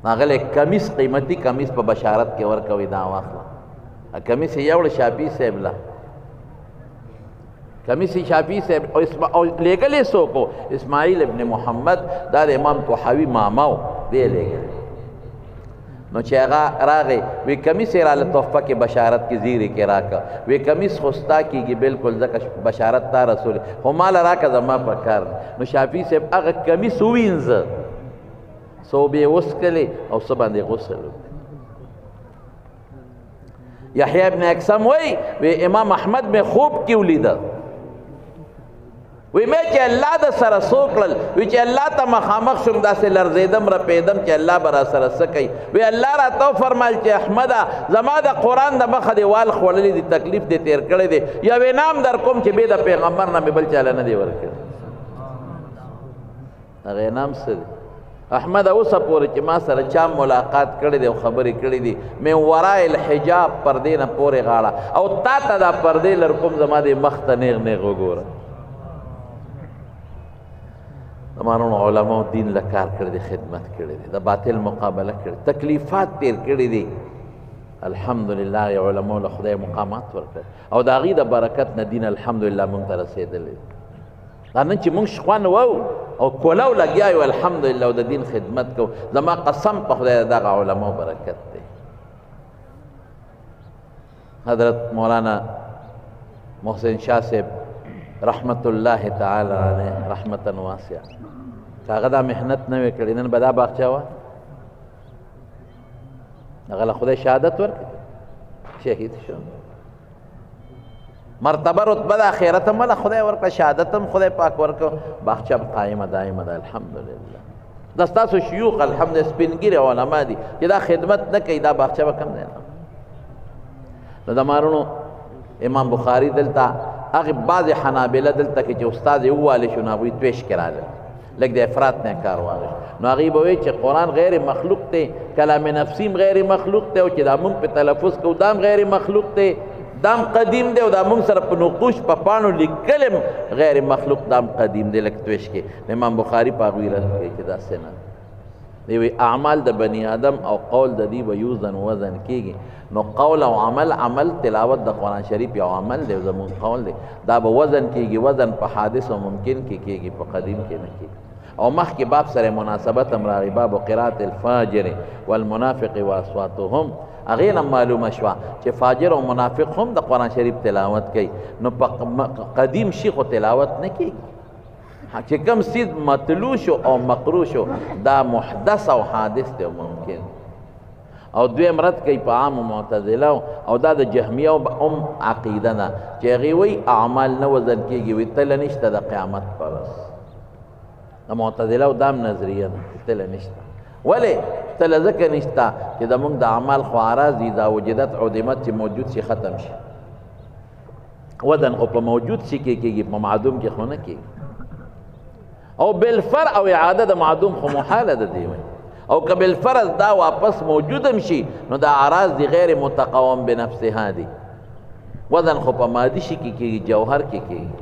هغه کمیس قیمتي کمیس په بشارت کې ورکوي دا واخله کمیس یې یوړ شافعي صاحب له کمیس شافعي صاحب او لېږلی څوک اسماعیل ابن محمد دا د امام طحاوي ماما و دی لېږلی نو چې هغه راغی وی کمیس یې راله تحفه کې بشارت کې زیرې کې راکه وی کمیس خو ستا کېږي بلکل ځکه بشارت تا رسول خو ماله راکه زما په کار نو شافعي صاحب هغه کمیس ووینځه څو به یې وڅکلې او څه باندې غسل یحیی ابن اقسم وی امام احمد مې خوب کې ولیده وی مې چې الله د سره څو کړل وی چې الله ته مخامخ شوم داسې لرزېدم رپېدم چې الله به را سره څه کوي وی الله راته وفرمایل چې احمده زما د قرآن د مخه دې وال خوړلی دي تکلیف دې تېر کړی دی یو انعام در کوم چې بې د پیغمبر نه مې بل چاله نه دی ورکړی هغه انعام څه دی احمد اوسه پورې چې ما سره چا ملاقات کړی دی او خبرې کړې دي من ورای الحجاب پردې نه پورې غاړه او تا ته دا پردې لر کوم زما دې مخ ته نیغ نیغ وګوره زمانونو علماء دین له کار کړی دی خدمت کړی دی د باطل مقابله کړی تکلیفات تیر کړي دي الحمدلله علماء له خدای مقامات ورکړي او د هغې د برکت نه دین الحمدلله مونږ ته رسېدلی دا نن چې مونږ شخوان وو او کولو لګیا یو الحمدلله او د دین خدمت کوو زما قسم په خدای دغه علماء برکت دی حضرت مولانا محسن شاه صاحب رحمت الله تعالی علیه رحمتا واسعه که هغه دا محنت نه وی کړې نن به دا باغچه وه هغه له خدای شهادت ورکړي شهید شو مرتبه رتبه د آخرت هم له خدای ورکړه شهادت هم خدای پاک ورکړه باغچه قایمه دایمه ده الحمدلله دا ستاسو شیوخ الحمد سپینګیري علما دي چې دا خدمت نه کوي دا باغچه به کم دی نو د مارونو امام بخاري دلته هغه بعض حنابله دلته کې چې استاد یې ووالی شو نو هغوی تویش کې راغل لږ د افراط نه کار واغی نو هغوی به وایي چې قرآن غیر مخلوق دی کلام نفسیم غیر مخلوق دی او چې دا مونږ په تلفظ کوو دام غیر مخلوق دی دام قدیم دی او دا مونږ سره په نقوش په پاڼو لیکلم غیر مخلوق دام قدیم دی لکه تویش کې امام بخاري په هغوی رد کوي چې داسې نه دی وی اعمال د بني آدم او قول د دی به یوزن وزن کېږي نو قول او عمل تلاوت د قرآن شریف یو عمل دی زمون قول دی دا به وزن کېږي وزن په حادث او ممکن کې کېږي په قدیم کې نه کېږي او مخکې باب سره مناسبت هم راغی باب قرات الفاجر والمنافق واصواتهم هغې نه معلومه شوه چې فاجر او منافق هم د قرآن شریف تلاوت کوي نو په قدیم شي خو تلاوت نه کېږي چې کوم سید مطلوع شو او مقروع شو دا محدث او حادث دی ممکن او دویم رد کوي په عام معتزله او دا د جهمیه هم عقیده ده چې هغې وایي اعمال نه وزن کېږي وایي تله نشته د قیامت پر ورځ د معتزله او دام نظریه ده تله نشته ولې تله ځکه نشته چې زمونږ د اعمال خو عراض دي دا وجدت عدمت چې موجود شي ختم شي وزن خو په موجود شي کې کېږي په معدوم کې خو نه کېږي او بالفرع او اعاده د معدوم خو محاله ده دی او که بالفرض دا واپس موجودم شي نو دا اعراض دی غیر متقوم بنفسها دی وزن خو په مادي شي کې کېږي جوهر کې کېږي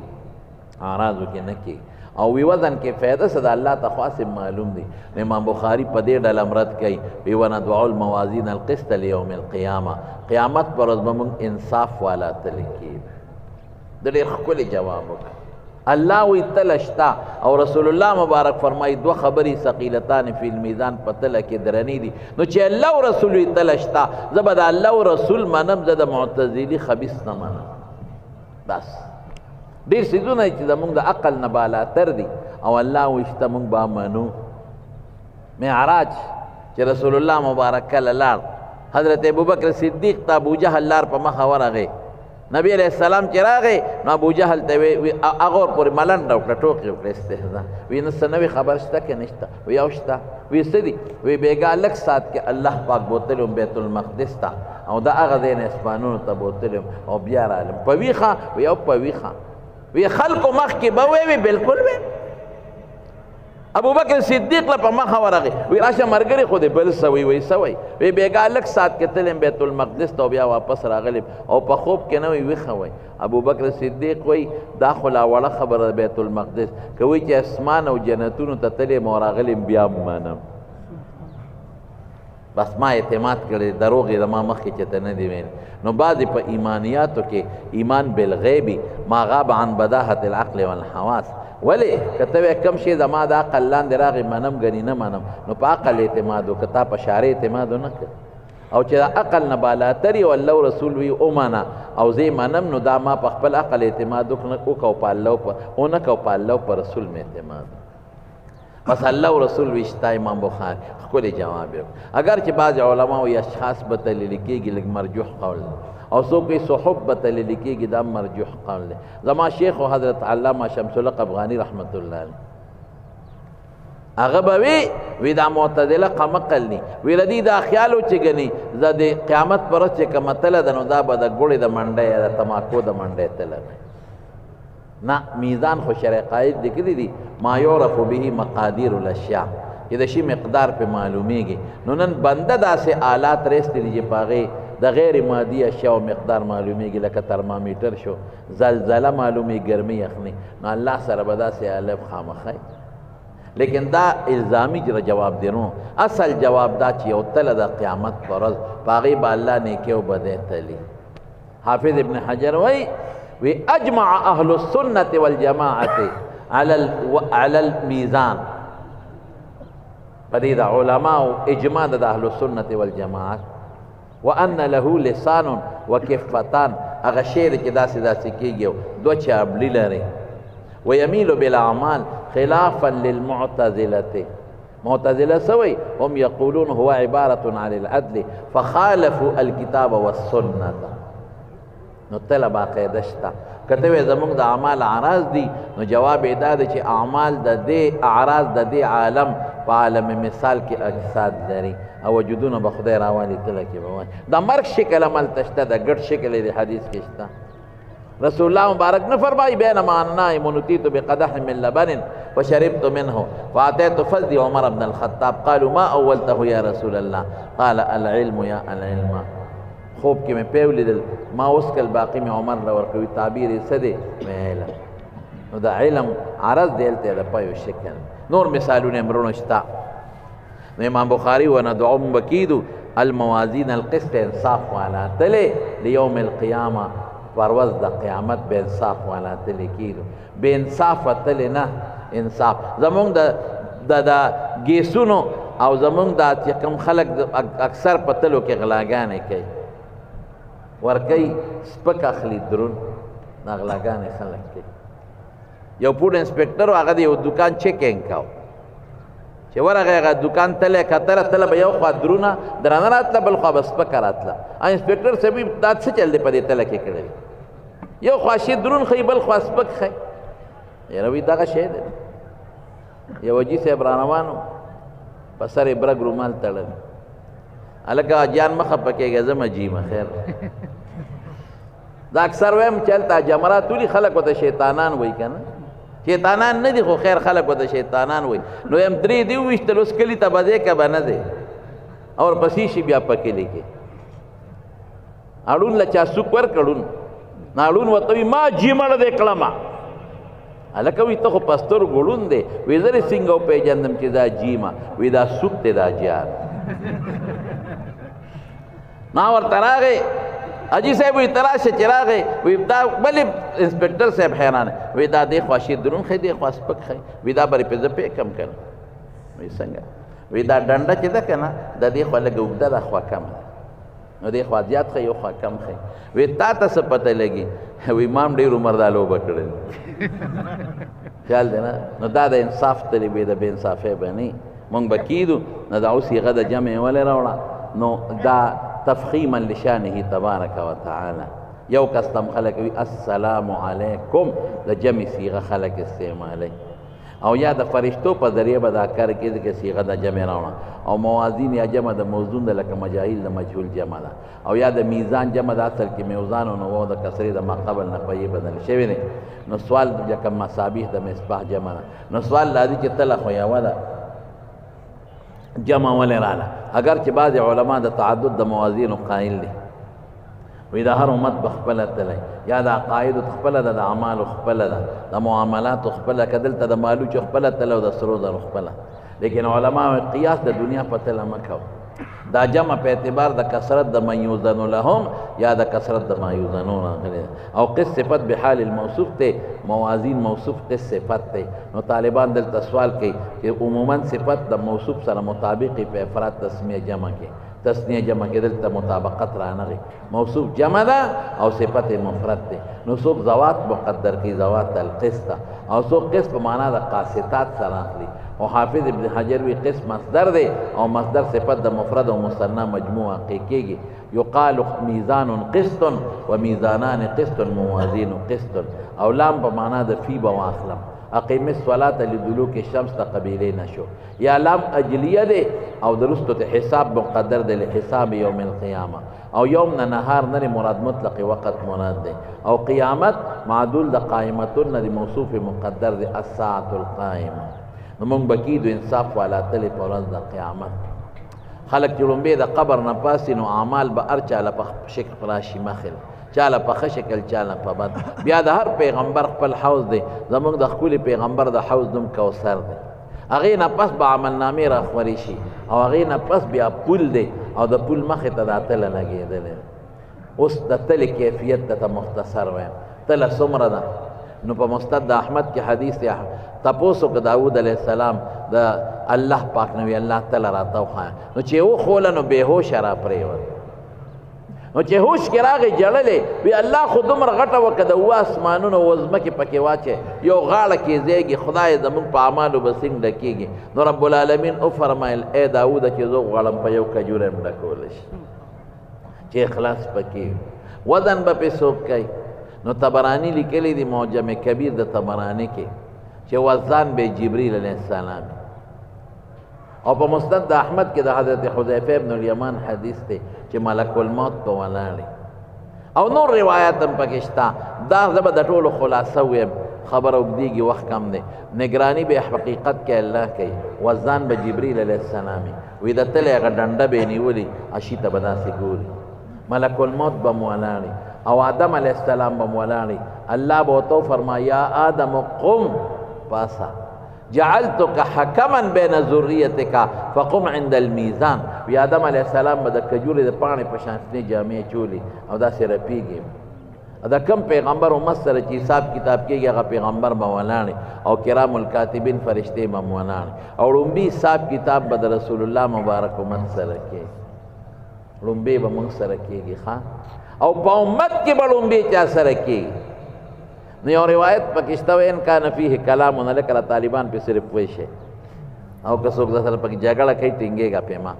اعراضو کې نه کېږي او وی وزن کې فایده څه ده الله ته خاص معلوم دی امام بخاري په دې ډله مرد کوي وی وندعو الموازین القسط لیوم القیامه قیامت پر ورځ به موږ انصاف والا تلې کېږي د ډېر ښکلی جواب وکړه الله وی تله شته او رسول الله مبارک فرمایي دوه خبرې ثقیلتان فی المیزان په تله کې درنې دي نو چې الله او رسول وی تله شته زه به د الله او رسول منم زه د معتزلي خبیث نه منم بس ډېر څیزونه چې زمونږ د عقل نه بالاتر دي او الله وی شته مونږ به منو معراج چې رسول الله مبارک کله لاړ حضرت ابوبکر صدیق ته ابوجهل لار په مخه ورغی نبی علیہ السلام چې راغی نو ابوجهل ته وی هغه ورپورې ملنډه وکړه ټوکې وکړه استهزا وی نه څه نوې خبر شته که نشته وی یو شته وی څه دي وی بېګا لږ ساعت کې الله پاک بوتلی وم بیت المقدس ته او د هغه ځای نه اسپانونو ته بوتلی وم او بیا رالم په ویښه وی او په ویښه وی خلکو مخکې به وی بلکل وی ابوبکر صدیق له په مخه ورغی وی راشه ملګري خو دې بل څه وی وی څه وی وی بېګا لږ ساعت کې تلم بیت المقدس ته او بیا واپس راغلم او په خوب کې نه وی ویښه وی ابوبکر صدیق وی دا خو لا وړه خبره بیت المقدس که وی چې اسمان او جنتونو ته تلم او راغلم بیا منم بس ما اعتماد کړی دروغ یې زما مخکې چې ته نه دي ویل نو بعضې په ایمانیاتو کې ایمان بالغیبي ما غاب عن بداحة العقل والحواس ولې که ته وایې کوم شی زما د عقل لاندې راغی منم ګنې نه منم نو په عقل اعتماد وکړه تا په شارع اعتماد ونه کړ او چې د عقل نه بالاتر یې الله رسول وي ومنه او زه یې منم نو دا ما په خپل عقل اعتماد وکړو په الله ونه کو په الله په رسول مې اعتماد بس الله و رسول وشتا امام بخاری ښکلی جواب یې اگر چې بعض علما وایي اشخاص به تللی کېږي لږ مرجوح قول او څوک وایي صحب به تللی کېږي دا مرجوح قول دی زما شیخ و حضرت علامه شمس الحق افغاني رحمت الله علیه هغه به وی دا معتدله قمقل ني وی ردی دا خیال و چې ګني زه د قیامت پر ورځ چې کومه تله ده نو دا به د ګوړې د منډۍ یا د تماکو د منډۍ تله ده نه میزان خو شرع قاید لیکلي دي ما یعرف به مقادیر الاشیاء چې د شي مقدار په معلومیږي نو نن بنده داسې آلات رېستي دي چې په هغې د غیر مادي اشیاء مقدار معلومیږي لکه ترمامیټر شو زلزله معلومي ګرمي یخني نو الله سره به داسې الف خامخی لیکن دا الزامی جواب دی نو اصل جواب دا چې یو تله د قیامت په ورځ په هغې به الله نیکۍ او بدۍ تلي حافظ ابن حجر وایي وی اجمع اهل السنة والجماعة على الميزان پدې د علماء اجماع د اهل السنة والجماعة وان له لسان وكفتان هغه شعر چې داسې داسې کېږي دوه چابلي لري ويميل بالاعمال خلافا للمعتزلة معتزله سوي هم يقولون هو عبارة عن العدل فخالفوا الكتاب والسنة. نو تله باقاعده شته کته وې زموږ د اعمال اعراض دي نو جواب یې دا دی چې اعمال د دې اعراض د دې عالم په عالم مثال کې اجساد لري او وجودونه به خدای راوالي تله کې به وایي د مرګ شکل هلته شته د ګډ شکل یې د حدیث کې شته. رسول الله مبارک نه فرمایي بینما انا نائم اتیت بقدح من لبن فشربت منه فاتيت فزي عمر بن الخطاب قالوا ما اولته يا رسول الله قال العلم يا العلم. خوب کې مې پیو لیدل ما اوس کل باقي مې عمر له ورکوي تعبیر یې څه دی علم. نو د علم عرض دی هلته د پایو شکل نور مثالونه مرونه شته. نو امام بخاري وندعم بکیدو الموازین القسط انصاف والا تلې لیوم القیامه پرواز د قیامت به انصاف والا تلې کیدو بے انصاف تلې نه انصاف. زمونږ د ګیسونو او زمونږ د چې کوم خلک اکثر په تلو کې غلاګانې کوي ورکی سپک اخلي درون دا غلاګانې خلک کوي. یو فوډ انسپکټر هغه د یو دکان چیکینګ کاو چې ورغی هغه دکان تله کتله تله به یو خوا درونه درانه راتله بل خوا به سپکه راتله. انسپکټر صاحب دا څه چل دی په دې تله کې کړی یو خوا شي درون ښیي بل خوا سپک ښیي. یاره وایي دغه شی دی. یو حاجي صاحب رانوانو په سر یې برګ رومال تړلی هلکه جان مه خفه کېږه زه مجیمه خیر دا اکثر وایم چې هلته جمرات ولي خلک ورته شیطانان وایي که نه شیطانان نه دي خو خیر خلک ورته شیطانان وایي. نو یم درې دي وویشتل اوس کلي ته به دی که به نه دی او ورپسې شي بیا په کلي کې اړون له چا سوک ورکړون نه اړون ورته وي ما جیمړ دی کړمه هلکه وي ته خو په سترګو ړوند دی وایي زه دې څنګه وپېژندم چې دا جیمه وایي دا سوک دی دا جیار ما ورته راغی حاجي صاحب وایي ته راشه چې راغی وایي دا بلې انسپکټر صاحب حیران وایي دا دې خوا شي درون ښیي دې خوا سپک ښیي وایي دا به پې زه پې کم که نه وایي څنګه وایي دا ډنډه چې ده که نه د دې خوا لږه اوږده دا خوا کمه ده نو دې خوا زیات ښیي یو خوا کم ښیي وایي تا ته څه پته لګي وایي ما هم ډېر عمر دا لوبه کړې خیال دی نه نو دا د انصاف تلې بې د بې انصافۍ به نه مونږ به کیدو نو دا اوس هغه د جمع ولې راوړه نو دا تفخیما لشانه تبارک وتعالی. یو کستم خلق وی السلام علیکم د جمع صیغه خلق استعمالی او یا د فرشتو په ذریعه به دا کار کېږي چې صیغه د جمع راوړه او موازین یا جمع د موزون د لکه مجاهیل د مجهول جمع ده او یا د میزان جمع د اصل کې میوزان او نو د کسرې د ما قبل نه پې بدل شوی دی. نو سوال د کوم مصابیح د مصباح جمع ده نو سوال لادي چې تله خو یوه ده جمع ولې رااله اگر چې بعض علما د تعدد د موازینو قایل دي وی دا هر امت بخپله تلی یا د عقایدو خپله ده د اعمالو خپله ده د معاملاتو خپله که دلته د مالوچو خپله تله او د سرو زرو خپله لیکن علما قیاس د دنیا په تله مه کوه دا جمع په اعتبار د کثرت د من یوزنو لهم یا د کثرت د ما یوزنون راغلی او قس صفت بحال الموصوف ته موازین موصوف قس صفت ته. نو طالبان دلته سوال کوي چې عموما صفت د موصوف سره مطابقي په افراد تسمیه جمع کې تسنیه جمع کې دلته مطابقت رانغی موصوف جمع ده او صفت مفرد ده. نو څوک ذوات مقدر کی ذوات القسط او څوک قسط په معنا د قاصتات سره اخلي او حافظ ابن حجر وی قسم مصدر ده او مصدر صفت د مفرد او مثنى مجموعه کېږي. یقال میزان قسط و میزانان قسط موازین قسط او لام په معنا د فی بواخلم اقیم الصلاة لدلوک الشمس تا قبیله نشو یا لام اجلیه ده او درستو ته حساب مقدر ده لحساب یوم القیامه او یوم نه نهار نه مراد مطلق وقت مراد ده او قیامت معدول د قائمتون نه موصوف مقدر ده الساعة القائمه. نو مونږ بکیدو انصاف والا تلې په ورځ د قیامت خلق چې لومبې د قبر نه پاسې نو اعمال به هر چاله په شکل راشي مخل چاله په ښه شکل چاله په بد. بیا د هر پیغمبر خپل حوض دی زموږ د ښکلي پیغمبر د حوض نوم کوثر دی هغې نه پس به عملنامې راخورې شي او هغې نه پس بیا پول دی او د پول مخې ته دا تله لګېدلی. اوس د تلې کیفیت ته مختصر وایم تله څومره ده نو په مستد د احمد کې حدیث دی تپوس وکړه داود علیه السلام د الله پاک نوی الله تله راته وښایه نو چې وښوله نو بېهوشه را پرېوت نو چې هوش کې راغی جړلې وی الله خو دومره غټه وکړه د اوه اسمانونو او ځمکې پکې واچې یو غاړه کې ځایږي خدای زموږ په اعمالو به څنګه ډکېږي نو رب العالمین وفرمایل ای داوده چې زه غواړم په یو کجوره م ډکولی شي چې اخلاص پکې وزن به پې څوک کوي نو طبراني لیکلی دی معجم کبیر د طبراني کې چې وزن به جبریل علیه السلام او په مسند د احمد کې د حضرت حذیفه ابن الیمان حدیث دی چې ملک الموت په ولاړ او نور روایت هم پکې شته دا زه به د ټولو خلاصه ویم خبره اوږدېږي وخت کم دی نگرانی به حقیقت کې الله کوي وزن به جبریل علیه السلام وي د تلې هغه ډنډه به یې نیولي اشي ته به داسې ګوري ملک الموت به م ولاړې او آدم علیه السلام به م ولاړې الله به ورته وفرمایي یا آدم قم پاسه جعلتك حكما بين ذريتك فقم عند الميزان وی آدم علیہ السلام به د کجورې د پاڼې په شانتنې جامې چولي او داسې رپېږي دا کم پیغمبر امت سره چې حساب کتاب کېږي هغه پیغمبر به ولاړې او کرام الکاتبین فرشتې به م ولاړې او ړومبي حساب کتاب به د رسول الله مبارک امت سره کېږي ړومبې به موږ سره کېږي ښه او په امت کې به ړومبې چا سره کېږي نو یو روایت پکې شته وی ان کان فیه کلام لکه طالبان پې صرف پوه شي او که څوک در سره پکې جګړه کوي ټینګېږه پې ما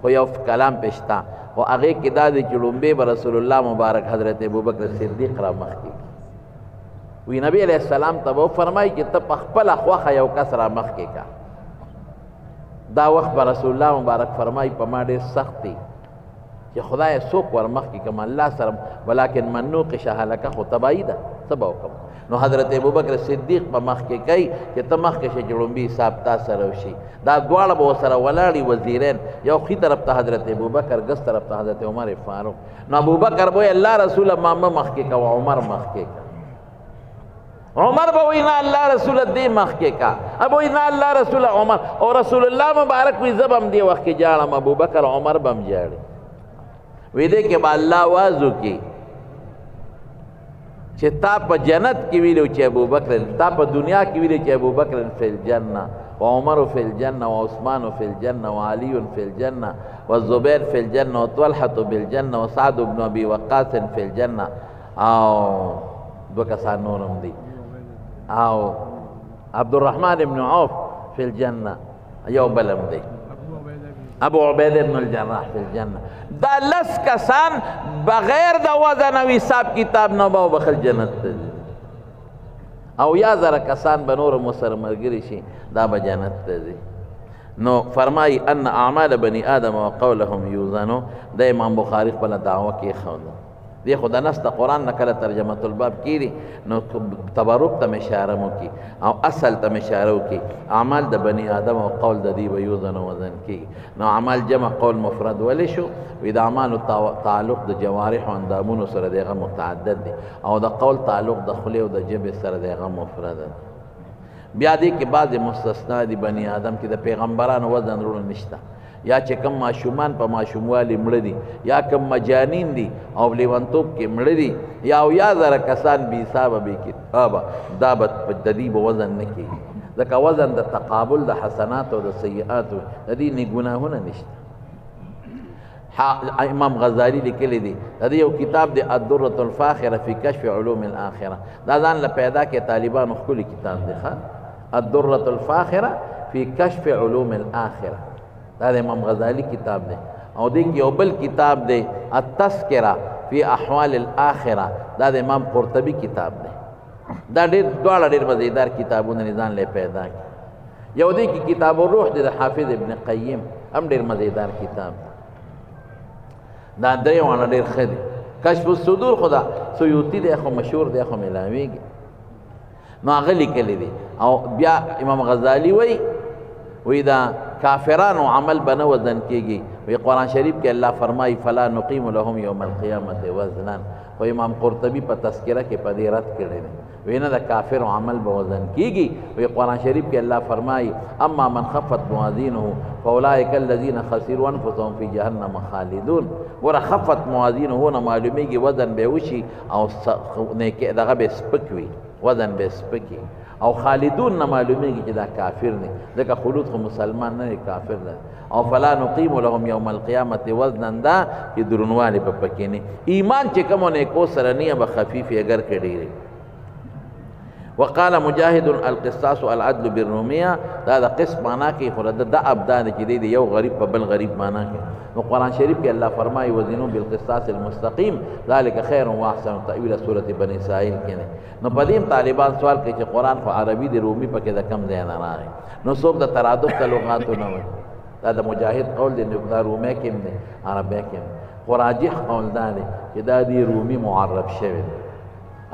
خو یو کلام پې شته خو هغې کې دا دی چې لومبې به رسول الله مبارک حضرت ابوبکر صدیق را مخکې وی نبی علیه السلام ته به وفرمایي چې ته په خپله خوښه یو کس را مخکې کا دا وخت به رسول الله مبارک فرمایي په ما ډېر سخت دی چې خدای څوک ور مخکې کړم الله سره ولکن من نوقش هلکه خو تباهي ده څه به وکړم نو حضرت ابوبکر صدیق په مخکې کوي چې ته مخکې شې چې لومبي حساب تا سره وشي دا دواړه به ورسره ولاړي وزیرین یو ښي طرف ته حضرت ابوبکر ګس طرف ته حضرت عمر فاروق نو ابوبکر به وایي الله رسوله ما مه مخکې کوه عمر مخکې کوه عمر به وایي نه الله رسوله دې مخکې کا اب وایي نه الله رسوله عمر او رسول الله مبارک وایي زه به هم دې وخت کې جاړم ابوبکر عمر به هم جاړي وی دې کې به الله آواز وکړي چې تا په جنت کې ویلو چې ابوبکر تا په دنیا کې ویلو چې ابوبکر فی الجنه وعمر فی الجنه وعثمان فی الجنه وعلی فی الجنه والزبیر فی الجنه وطلحة بالجنه وسعد بن ابي وقاص فی الجنه او دو کسان نورم دي او عبدالرحمن بن عوف فی الجنه یو بلم دی ابو عبیده بن الجراح فی الجنه دا لس کسان بغیر د وزن او حساب کتاب نه به وبخل جنت ته او یا زره کسان به نور مو سره ملګري شي دا به جنت ته ځي نو فرمایي ان اعمال بني آدم وقولهم یوزنو د امام بخاري خپله دعوه کې ښوده دی خو د نس د قرآن نه کله ترجمه الباب کیږي نو تبرک ته مې اشاره وکړي او اصل ته مې اشاره وکړي اعمال د بني آدم او قول د دې به یوزن او وزن کیږي نو اعمال جمع قول مفرد ولې شو وی د اعمالو تعلق د جوارح او اندامونو سره د هغه متعدد دی او د قول تعلق د خولې او د ژبې سره د هغه مفرد دی بیا دې کې بعضې مستثنا دي بني آدم کې د پیغمبرانو وزن وروڼه نشته یا چې کم ماشومان په ماشوموالي مړه دي یا کم مجانین دي او لیونتوب کې مړه دي یا او یا زره کسان بې حسابه بې کتابه دا به د دې به وزن نه کېږي ځکه وزن د تقابل د حسناتو او د سیئاتو د دې نه ګناهونه نشته امام غزالی لیکلی دی د دې یو کتاب دی الدرة الفاخره فی کشف علوم الاخره دا ځان له پیدا کې طالبانو ښکلی کتاب دی ښه الدرة الفاخره فی کشف علوم الاخره دا د امام غزالی کتاب دی او دې کې یو بل کتاب دی التذکرہ فی احوال الاخره دا د امام قرطبی کتاب دی دا ډېر دواړه ډېر مزیدار کتابونه ځان له پیدا کړي یو دې کې کتاب الروح دی د حافظ ابن قیم هم ډېر مزیدار کتاب دی دا درې واړه ډېر ښه دي کشف الصدور خو دا سیوطي دی خو مشهور دی خو میلاویږي نو هغه لیکلی دی او بیا امام غزالی وی دا کافرانو عمل به نه وزن کېږي وی قرآن شریف کې الله فرمایي فلا نقیم لهم یوم القیامة وزنا خو امام قرطبي په تذکره کې په دې رد کړی دی وی نه د کافرو عمل به وزن کېږي وی قرآن شریف کې الله فرمایي اما من خفت موازینه فاولئک الذین خسروا انفسهم فی جهنم خالدون ګوره خفت موازینه نه معلومیږي وزن به وشي او دغه به سپک وي وزن به سپک وي او خالدون نه معلومیږي چې دا کافر نه ځکه خلود خو مسلمان نه کافر نه او فلا نقیم لهم یوم القیامت وزنا دا چې درنوالی په پکې نه ایمان چې کوم نه کو سره نه به خفیف اگر کړي وقال مجاهد القصاص العدل بالروميه دا د قسط معنا کې خلد د ابدان چې دی یو غریب په بل غریب معنا کې نو قرآن شریف کې الله فرمایي وزنوا بالقسطاس المستقیم ذلك خیر واحسن تأویل سورۃ بنی اسرائیل کې نو پدیم طالبان سوال کوي چې قرآن خو عربي دی رومي پکې د کم ځای نه راغی نو څوک د ترادف ته لغاتو نه وایي دا د مجاهد قول دی دا رومي کې نه عربي کې خو راجح قول دا دی چې دا دی رومي معرب شوی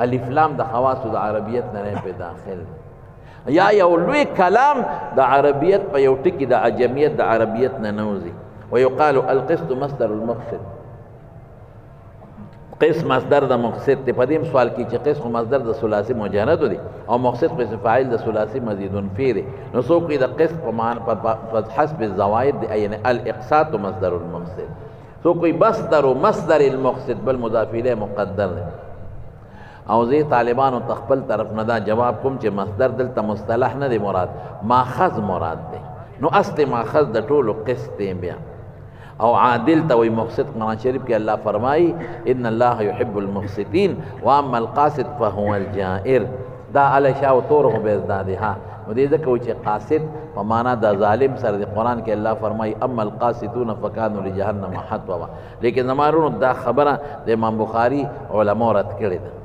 الف لام د خواص د عربیت نه په داخل یا یو لوی کلام د عربیت په یو ټکی د عجمیت د عربیت نه نوځي ويقال القسط مصدر المقصد قسط مصدر د مقصد ته پدیم سوال کی چې قسط مصدر د ثلاثی مجرد دی او مقصد په فاعل د ثلاثی مزید فی دی نو سو کې د قسط په معنی په حسب الزوائد دی یعنی الاقساط مصدر المقصد سو کوئی مصدر المقصد بل مضاف الیه مقدر دی او زی طالبانو تخپل طرف نه دا جواب کوم چې مصدر دلته مصطلح نه دی مراد ماخذ مراد دی نو اصل ماخذ د ټولو قسط دی بیا او عادل ته وی مقسط قرآن شریف کې الله فرمایي ان الله يحب المقسطين واما القاسط فهو الجائر دا علی شاو تور هو بيزداد ها نو دې ځکه چې قاسط په معنا د ظالم سره د قرآن کې الله فرمایي اما القاسطون فكانوا لجهنم حطبا لیکن زمارونو دا خبره د امام بخاری علماء رد کړی ده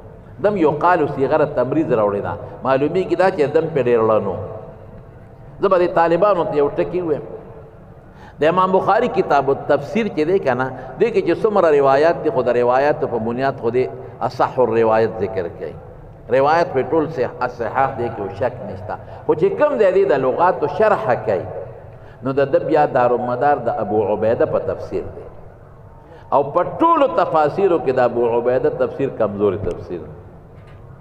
دم یقال صيغه تمریض راوړی دا معلومی کی دا چې دم په ډیر لانو زبر طالبانو ته یو ټکی وایم د امام بخاری کتاب التفسیر کې دی کنه دې کې چې څومره روایت دي خو د روایت په بنیاد خو دې اصح الروایت ذکر کړي روایت په ټول صحاح دی کې شک نشته خو چې کوم دی د لغات او شرح کوي نو د بیا دارومدار د ابو عبیده په تفسیر دی او په ټولو تفاسیرو کې د ابو عبیده تفسیر کمزوري تفسیر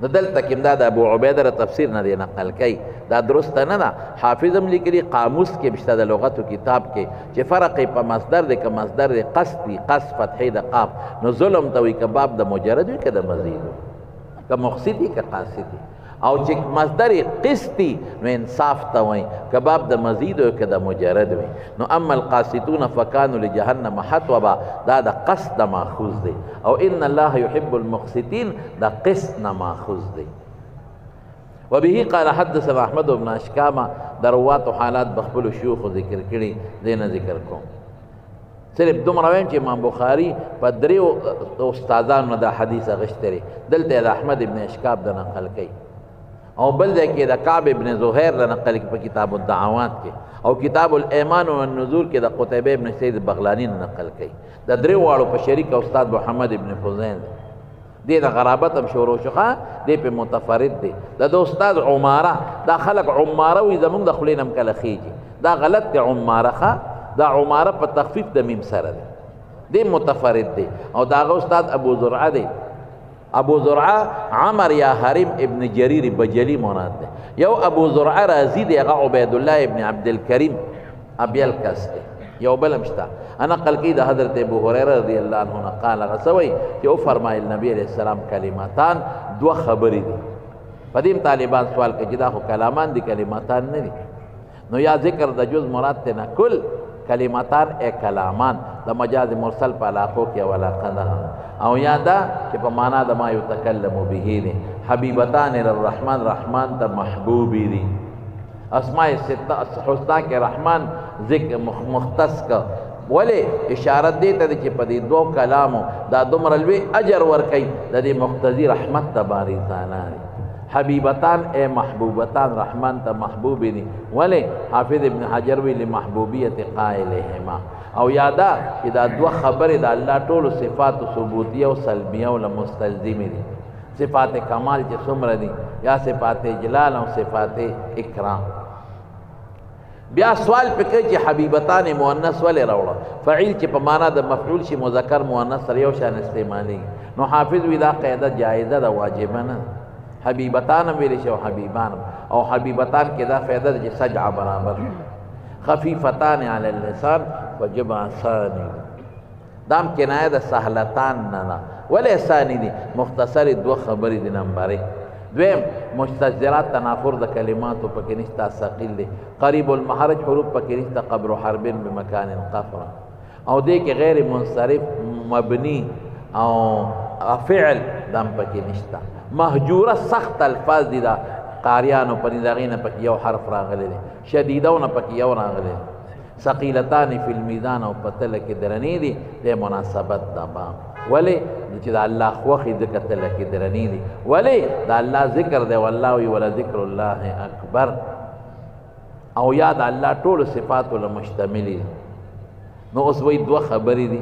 نو دلته کې دا د ابو عبیده تفسیر نه دی نقل کوي دا درست نه ده حافظ هم لیکلي قاموس کې بشته د لغتو کتاب کې چې فرق په مصدر دی که مصدر دی قصدي قصد فتحې د قاف نو ظلم ته وایي که باب د مجرد وي که د مزید که مقصدي که قاصدي او چې مصدر قسطي نو انصاف ته وایي که باب د مزید وي که د مجرد وي نو اما القاسطون فکانوا لجهنم حطبا دا د قصد نه ماخوذ دی او ان الله يحب المقسطين دا قسط نه ماخوذ دی وبه قال حدثنا احمد بن اشکامه دروات و حالات بخبل شيوخ ذکر کړي دینه ذکر کوم صرف دومره وایم چې امام بخاری په دریو استادانو دا حدیث غشتري دلته د احمد ابن اشکاب د نقل کوي او بل ځای کې د کعب ابن زهیر د نقل په کتاب الدعوات کې او کتاب الایمان والنذور کې د قتیبه ابن سعید بغلانی نقل کوي د دریو واړو په شریک استاد محمد ابن فضیل دی د غرابت هم شروع شوه دی په متفرد دی د استاد عماره دا خلق عماره وي زمونږ د خولې نه هم کله خیږي دا غلط دی عماره دا عماره په تخفیف د میم سره دی متفرد دی او دا استاد ابو زرعه دی ابو زرعه عمر یا حریم ابن جریر بجلی مراد دی یو ابو زرعه رازی دی هغه عبید الله ابن عبد الکریم ابیل کس دی یو بل مشتا انا قل کی دا حضرت ابو هريره رضی الله عنه قال غسوي چې او فرمایل نبی علیہ السلام کلماتان دو خبرې دي قدیم طالبان سوال کوي چې دا خو کلامان دي کلماتان نه دي نو یا ذکر د جز مراد ته نه کل کلماتان کلامان د مجاز مرسل په علاقو کې ولا قدر او یادا چې په معنا د ما یتکلم به دي حبیبتان للرحمن رحمان ته محبوبی دي اسماء سته حسنا کې رحمان ذکر مختص کا ولی اشارت دیتا دی چې په دې دو کلامو دا دومره لوی اجر ورکوي د دې مقتضی رحمت تباری تعالی دی حبیبتان محبوبتان رحمان ته محبوب دي ولی حافظ ابن حجر وی لمحبوبیت قائلهما او یادا چې دا دوه خبرې د الله ټولو صفات ثبوتیه او سلبیه او مستلزم دي صفات کمال چې څومره دي یا صفات جلال او صفات اکرام بیا سوال پکې چې حبیبتان مؤنث ولې راوړه فعیل چې په معنا د مفعول شي مذکر مؤنث سره یو شان استعمالي نو حافظ وی دا قاعده جایزه ده واجبه نه حبیبتان ویل شي او حبیبان او حبیبتان کې دا فائدہ چې سجع برابر خفیفتان علی اللسان وجب آسان دام کنایه د سهلتان نه ولی آسانی دي مختصر دو خبرې دي نمبر دویم مستجرات تنافر د کلماتو پکې نشته ثقیل دی قریب المحرج حروف پکې نشته قبر حرب بمکان قفر او دې کې غیر منصرف مبنی او فعل دم پکې نشته مهجوره سخت الفاظ دي دا قاریانو په دغینه پکې یو حرف راغلی دی شدیدونه پکې یو راغلی ثقیلتان فی المیزان او پتل کې درنی دي د مناسبت دا باب ولی چې دا الله خوخي د کتل کې درنی دي ولی دا الله ذکر دی والله ولا ذکر الله اکبر او یاد الله ټول صفات له مشتمل دي نو اوس وی دوه خبرې دي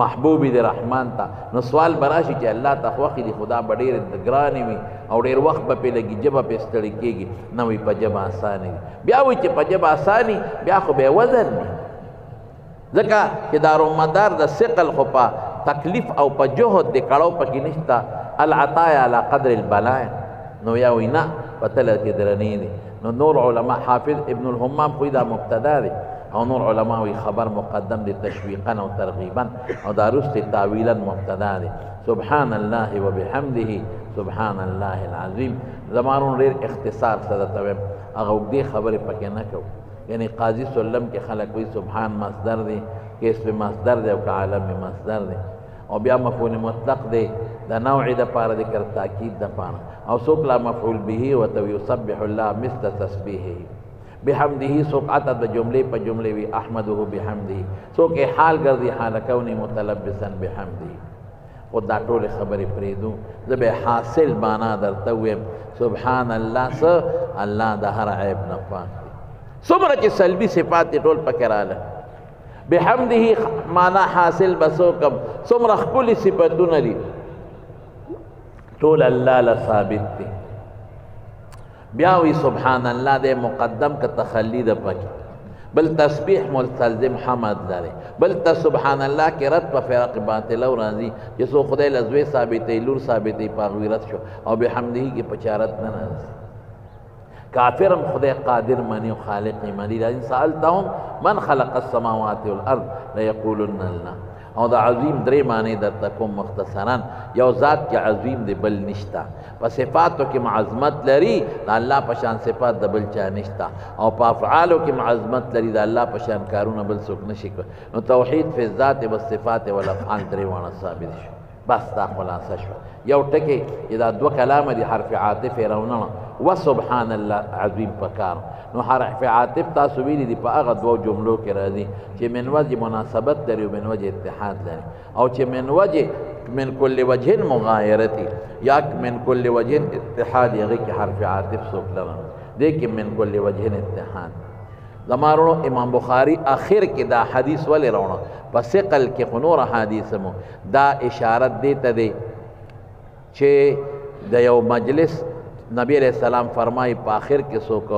محبوب دی رحمان تا نو سوال براشي چې الله ته خوخي دي خدا بډیر ګرانی وي او ډیر وخت په لګي جبه په ستړي کېږي نو وی په جبه اساني بیا وی چې په جبه اساني بیا خو به وزن نه ځکه چې دارو مدار د ثقل خو په تکلیف او په جهد د کړهو پکې نشته العطايا على قدر البلاء نو یا وینا پتل کې درنی دي نو نور علما حافظ ابن الهمام خو دا مبتدا دی او نور علما وی خبر مقدم دی تشویقا او ترغیبا او دارست تاویلا مبتدا دی سبحان الله وبحمده سبحان الله العظیم زمانون ریر اختصار صدت ویم اغا دی خبر پکې نه کو یعنی قاضی سلم کے خلق وی سبحان مصدر دی کہ اسم مصدر دی او کہ عالم مصدر دی او بیا مفعول مطلق دی دا نوع دا پارا دی کر تاکید دا پارا او سوکلا مفعول به و تو یسبح اللہ مثل تسبیحه بحمده سوک عطا دا جملے پا جملے وی احمده بحمده سوک حال کردی حال کونی متلبسا بحمده خود دا طول خبر پریدو زب حاصل بانا در تویم سبحان اللہ سا اللہ دا ہر عیب نفاق سمرہ کی سلبی صفات طول پکرالا بحمده مانا حاصل بسوکم سمرہ کلی صفتون لی طول اللہ لثابت تی بیاوی سبحان اللہ دے مقدم کا تخلی دا پکی بل تسبیح مستلزم حمد دارے بل سبحان اللہ کے رد پا فرق باطلو رازی جسو خدای لزوی ثابتی لور ثابتی پاغوی رد شو او بحمدہی کی پچارت ننازی کافرم خدای قادر منی و خالق منی لازم سألتهم من خلق السماوات والارض لیقولن اللہ او دا عظیم درے معنی در تکم مختصران یو ذات کی عظیم دے بل نشتا پا صفاتو کی معظمت لری دا اللہ پشان صفات دا بل چا نشتا او پا افعالو کی معظمت لری دا اللہ پشان کارون بل سوک نشکو نو توحید فی الذات و صفات والافعال درے وانا ثابت شو بس تا خلاصہ شو یو ٹکے اذا دو کلام دی حرف عاطف روننا و سبحان اللہ عظیم پکار نو حرف عاطف تاسو ویلی دی پا اغا دو جملو کے رازی چی من وجه مناسبت داری و من وجه اتحاد داری او چی من وجه من کل وجه مغایرتی یا من کل وجه اتحاد یغی کی حرف عاطف سوک لرن دیکھ من کل وجه اتحاد زمارونو امام بخاری آخر کے دا حدیث والی رونا پس قل کے خنور حدیث مو دا اشارت دیتا دے چھے دا یو مجلس نبی علیہ السلام فرمائی پا آخر کے سوک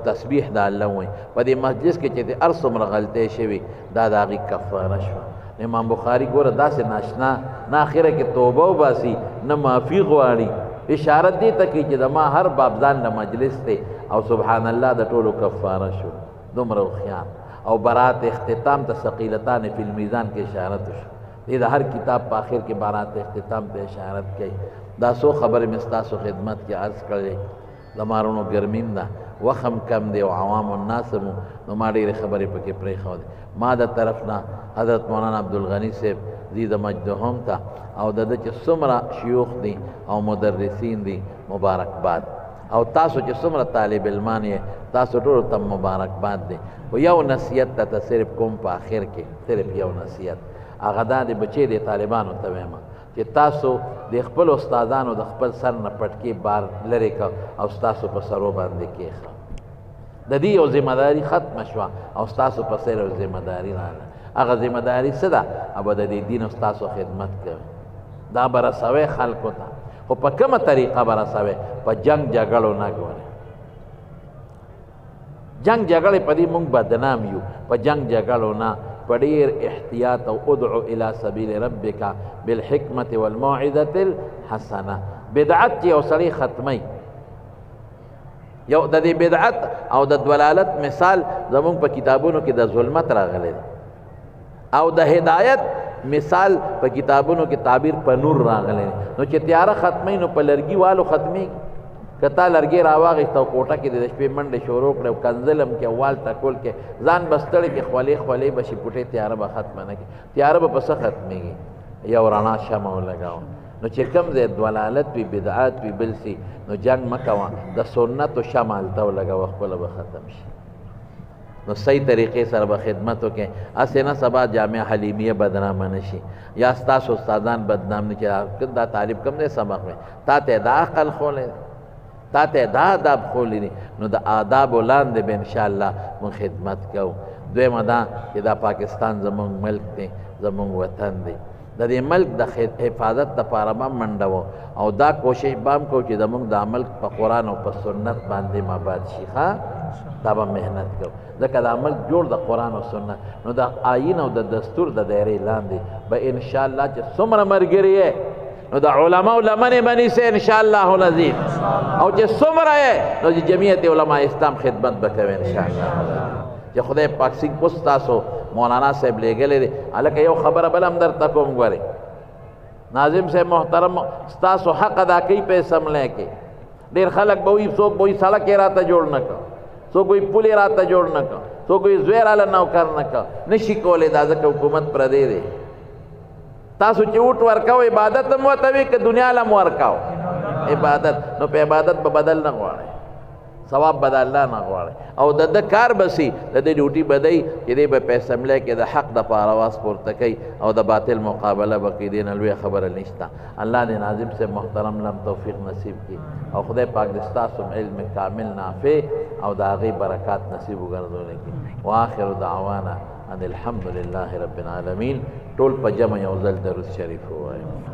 تسبیح دا اللہ ہوئی پا دی مجلس کے چھتے ارسم رغلتے شوی دا داغی کفارہ شوا امام بخاری گورا دا سے ناشنا نا آخر کے توبہ باسی نا معافی غواری اشارت دیتا کی چھے دا ما ہر بابزان دا مجلس تے او سبحان اللہ دا طولو کفارہ شو دمرو خیان او برات اختتام تا ثقیلتان فی المیزان کے اشارت شو دا ہر کتاب پا آخر کے برات اختتام تا اشارت کی دا سو خبر مستاس و خدمت کی عرض کرے لمارونو گرمین دا وخم کم دے و عوام الناسمو نو ما دیر خبری پکی پریخو دے ما دا طرفنا حضرت مولانا عبدالغنی سے زید مجدہم تا او دا دا چه سمرا شیوخ دی او مدرسین دی مبارک باد او تاسو چې څومره طالب علمان یې تاسو ټولو ته مبارکباد دی خو یو نصیحت ته صرف کوم په آخر کې صرف یو نصیحت هغه دا د بچې د طالبانو ته وایم چې تاسو د خپل استادانو د خپل سر نه پټکي بار لرې کړه او ستاسو په سرو باندې کېښه د دې یو ذمه داري ختمه شوه او ستاسو په سر یو ذمه داري راغله هغه ذمه داري څه ده ابه د دې دین ستاسو خدمت کوي دا به رسوي خلکو ته خو په کومه طریقه به رسوي په جنگ جګړو نه ګورې جنگ جګړې په دې موږ بدنام یو په جنگ جګړو نه په ډېر احتیاط او ادعو الى سبیل ربک بالحکمة والموعظة الحسنه بدعت چې یو سړی ختمی یو د دې بدعت او د دلالت مثال زمونږ په کتابونو کې د ظلمت راغلی او د هدایت مثال په کتابونو کې تعبیر په نور راغلی نو چې تیاره ختمي نو په لرګي والو ختمي کتا لرګي راواغېسته او کوټه کې د شپې منډې شروع کړې او کنځلم کې وال ټکول کې ځان بستړی کې خولې خولې به شي پټې تیاره به ختمه نه کړي تیاره به په څه ختمېږي یو رڼا شمع ولګاوه نو چې کوم ځای دلالت وي بدعات وي بل سي نو جنګ مه کوه د سنتو شمع هلته ولګوه خپله به ختم شي نو صحیح طریقې سره به خدمت وکړئ هسې نه سبا جامعه حلیمیه بدنامه نه شي یا ستاسو استادان بدنام نه چې دا طالب کوم دی سبق وی تا ته دا عقل خولی تا ته دا آداب خولی دي نو د آدابو لاندې به انشاءالله مونږ خدمت کوو دویمه دا چې دا پاکستان زمونږ ملک دی زمونږ وطن دی د دې ملک د حفاظت دپاره به منډه او دا کوشش به هم کوو چې زمونږ دا ملک په قرآن او په سنت باندې ماباد شي دا به محنت کوو ځکه دا ملک جوړ د قرآن او سنت نو د آیین او د دستور د دایرې لاندې به انشاءالله چې څومره ملګري یې نو د علماء لمنې به نیسئ انشاءالله العظیم او چې څومره یې نو چې جمعیت علماء اسلام خدمت به کوي انشاءالله چې خدای پاک سنګ اوس تاسو مولانا صاحب لېږلی دی هلکه یو خبره بل هم درته کوم ګورئ ناظم صاحب محترم ستاسو حق ادا کوي په اسمبلی کې ډېر خلک به وي څوک به وي سړک یې راته جوړ نه کړه څوک وي پل یې راته جوړ نه کړه څوک وي زوی راله نوکر نه کړه نشي کولی دا ځکه حکومت پردی دی تاسو چې اوټ ورکوو عبادت هم ورته وي که دنیا له هم ورکوو عبادت نو په عبادت به بدل نه غواړئ ثواب به د الله نه غواړئ او د ده کار به سي د دې ډیوټي به دی چې دی به په اسمبلی کې د حق دپاره اواز پورته کوي او د باطل مقابله به کوي دې نه لویه خبره نشته الله دې ناظم صاحب محترم لم توفیق نصیب کړي او خدای پاک دې ستاسو علم کامل نافع او د هغې برکات نصیب وګرځولی کړي واخر دعوانا ان الحمد لله رب العالمین ټول په جمع یو ځل درود شریف ووایو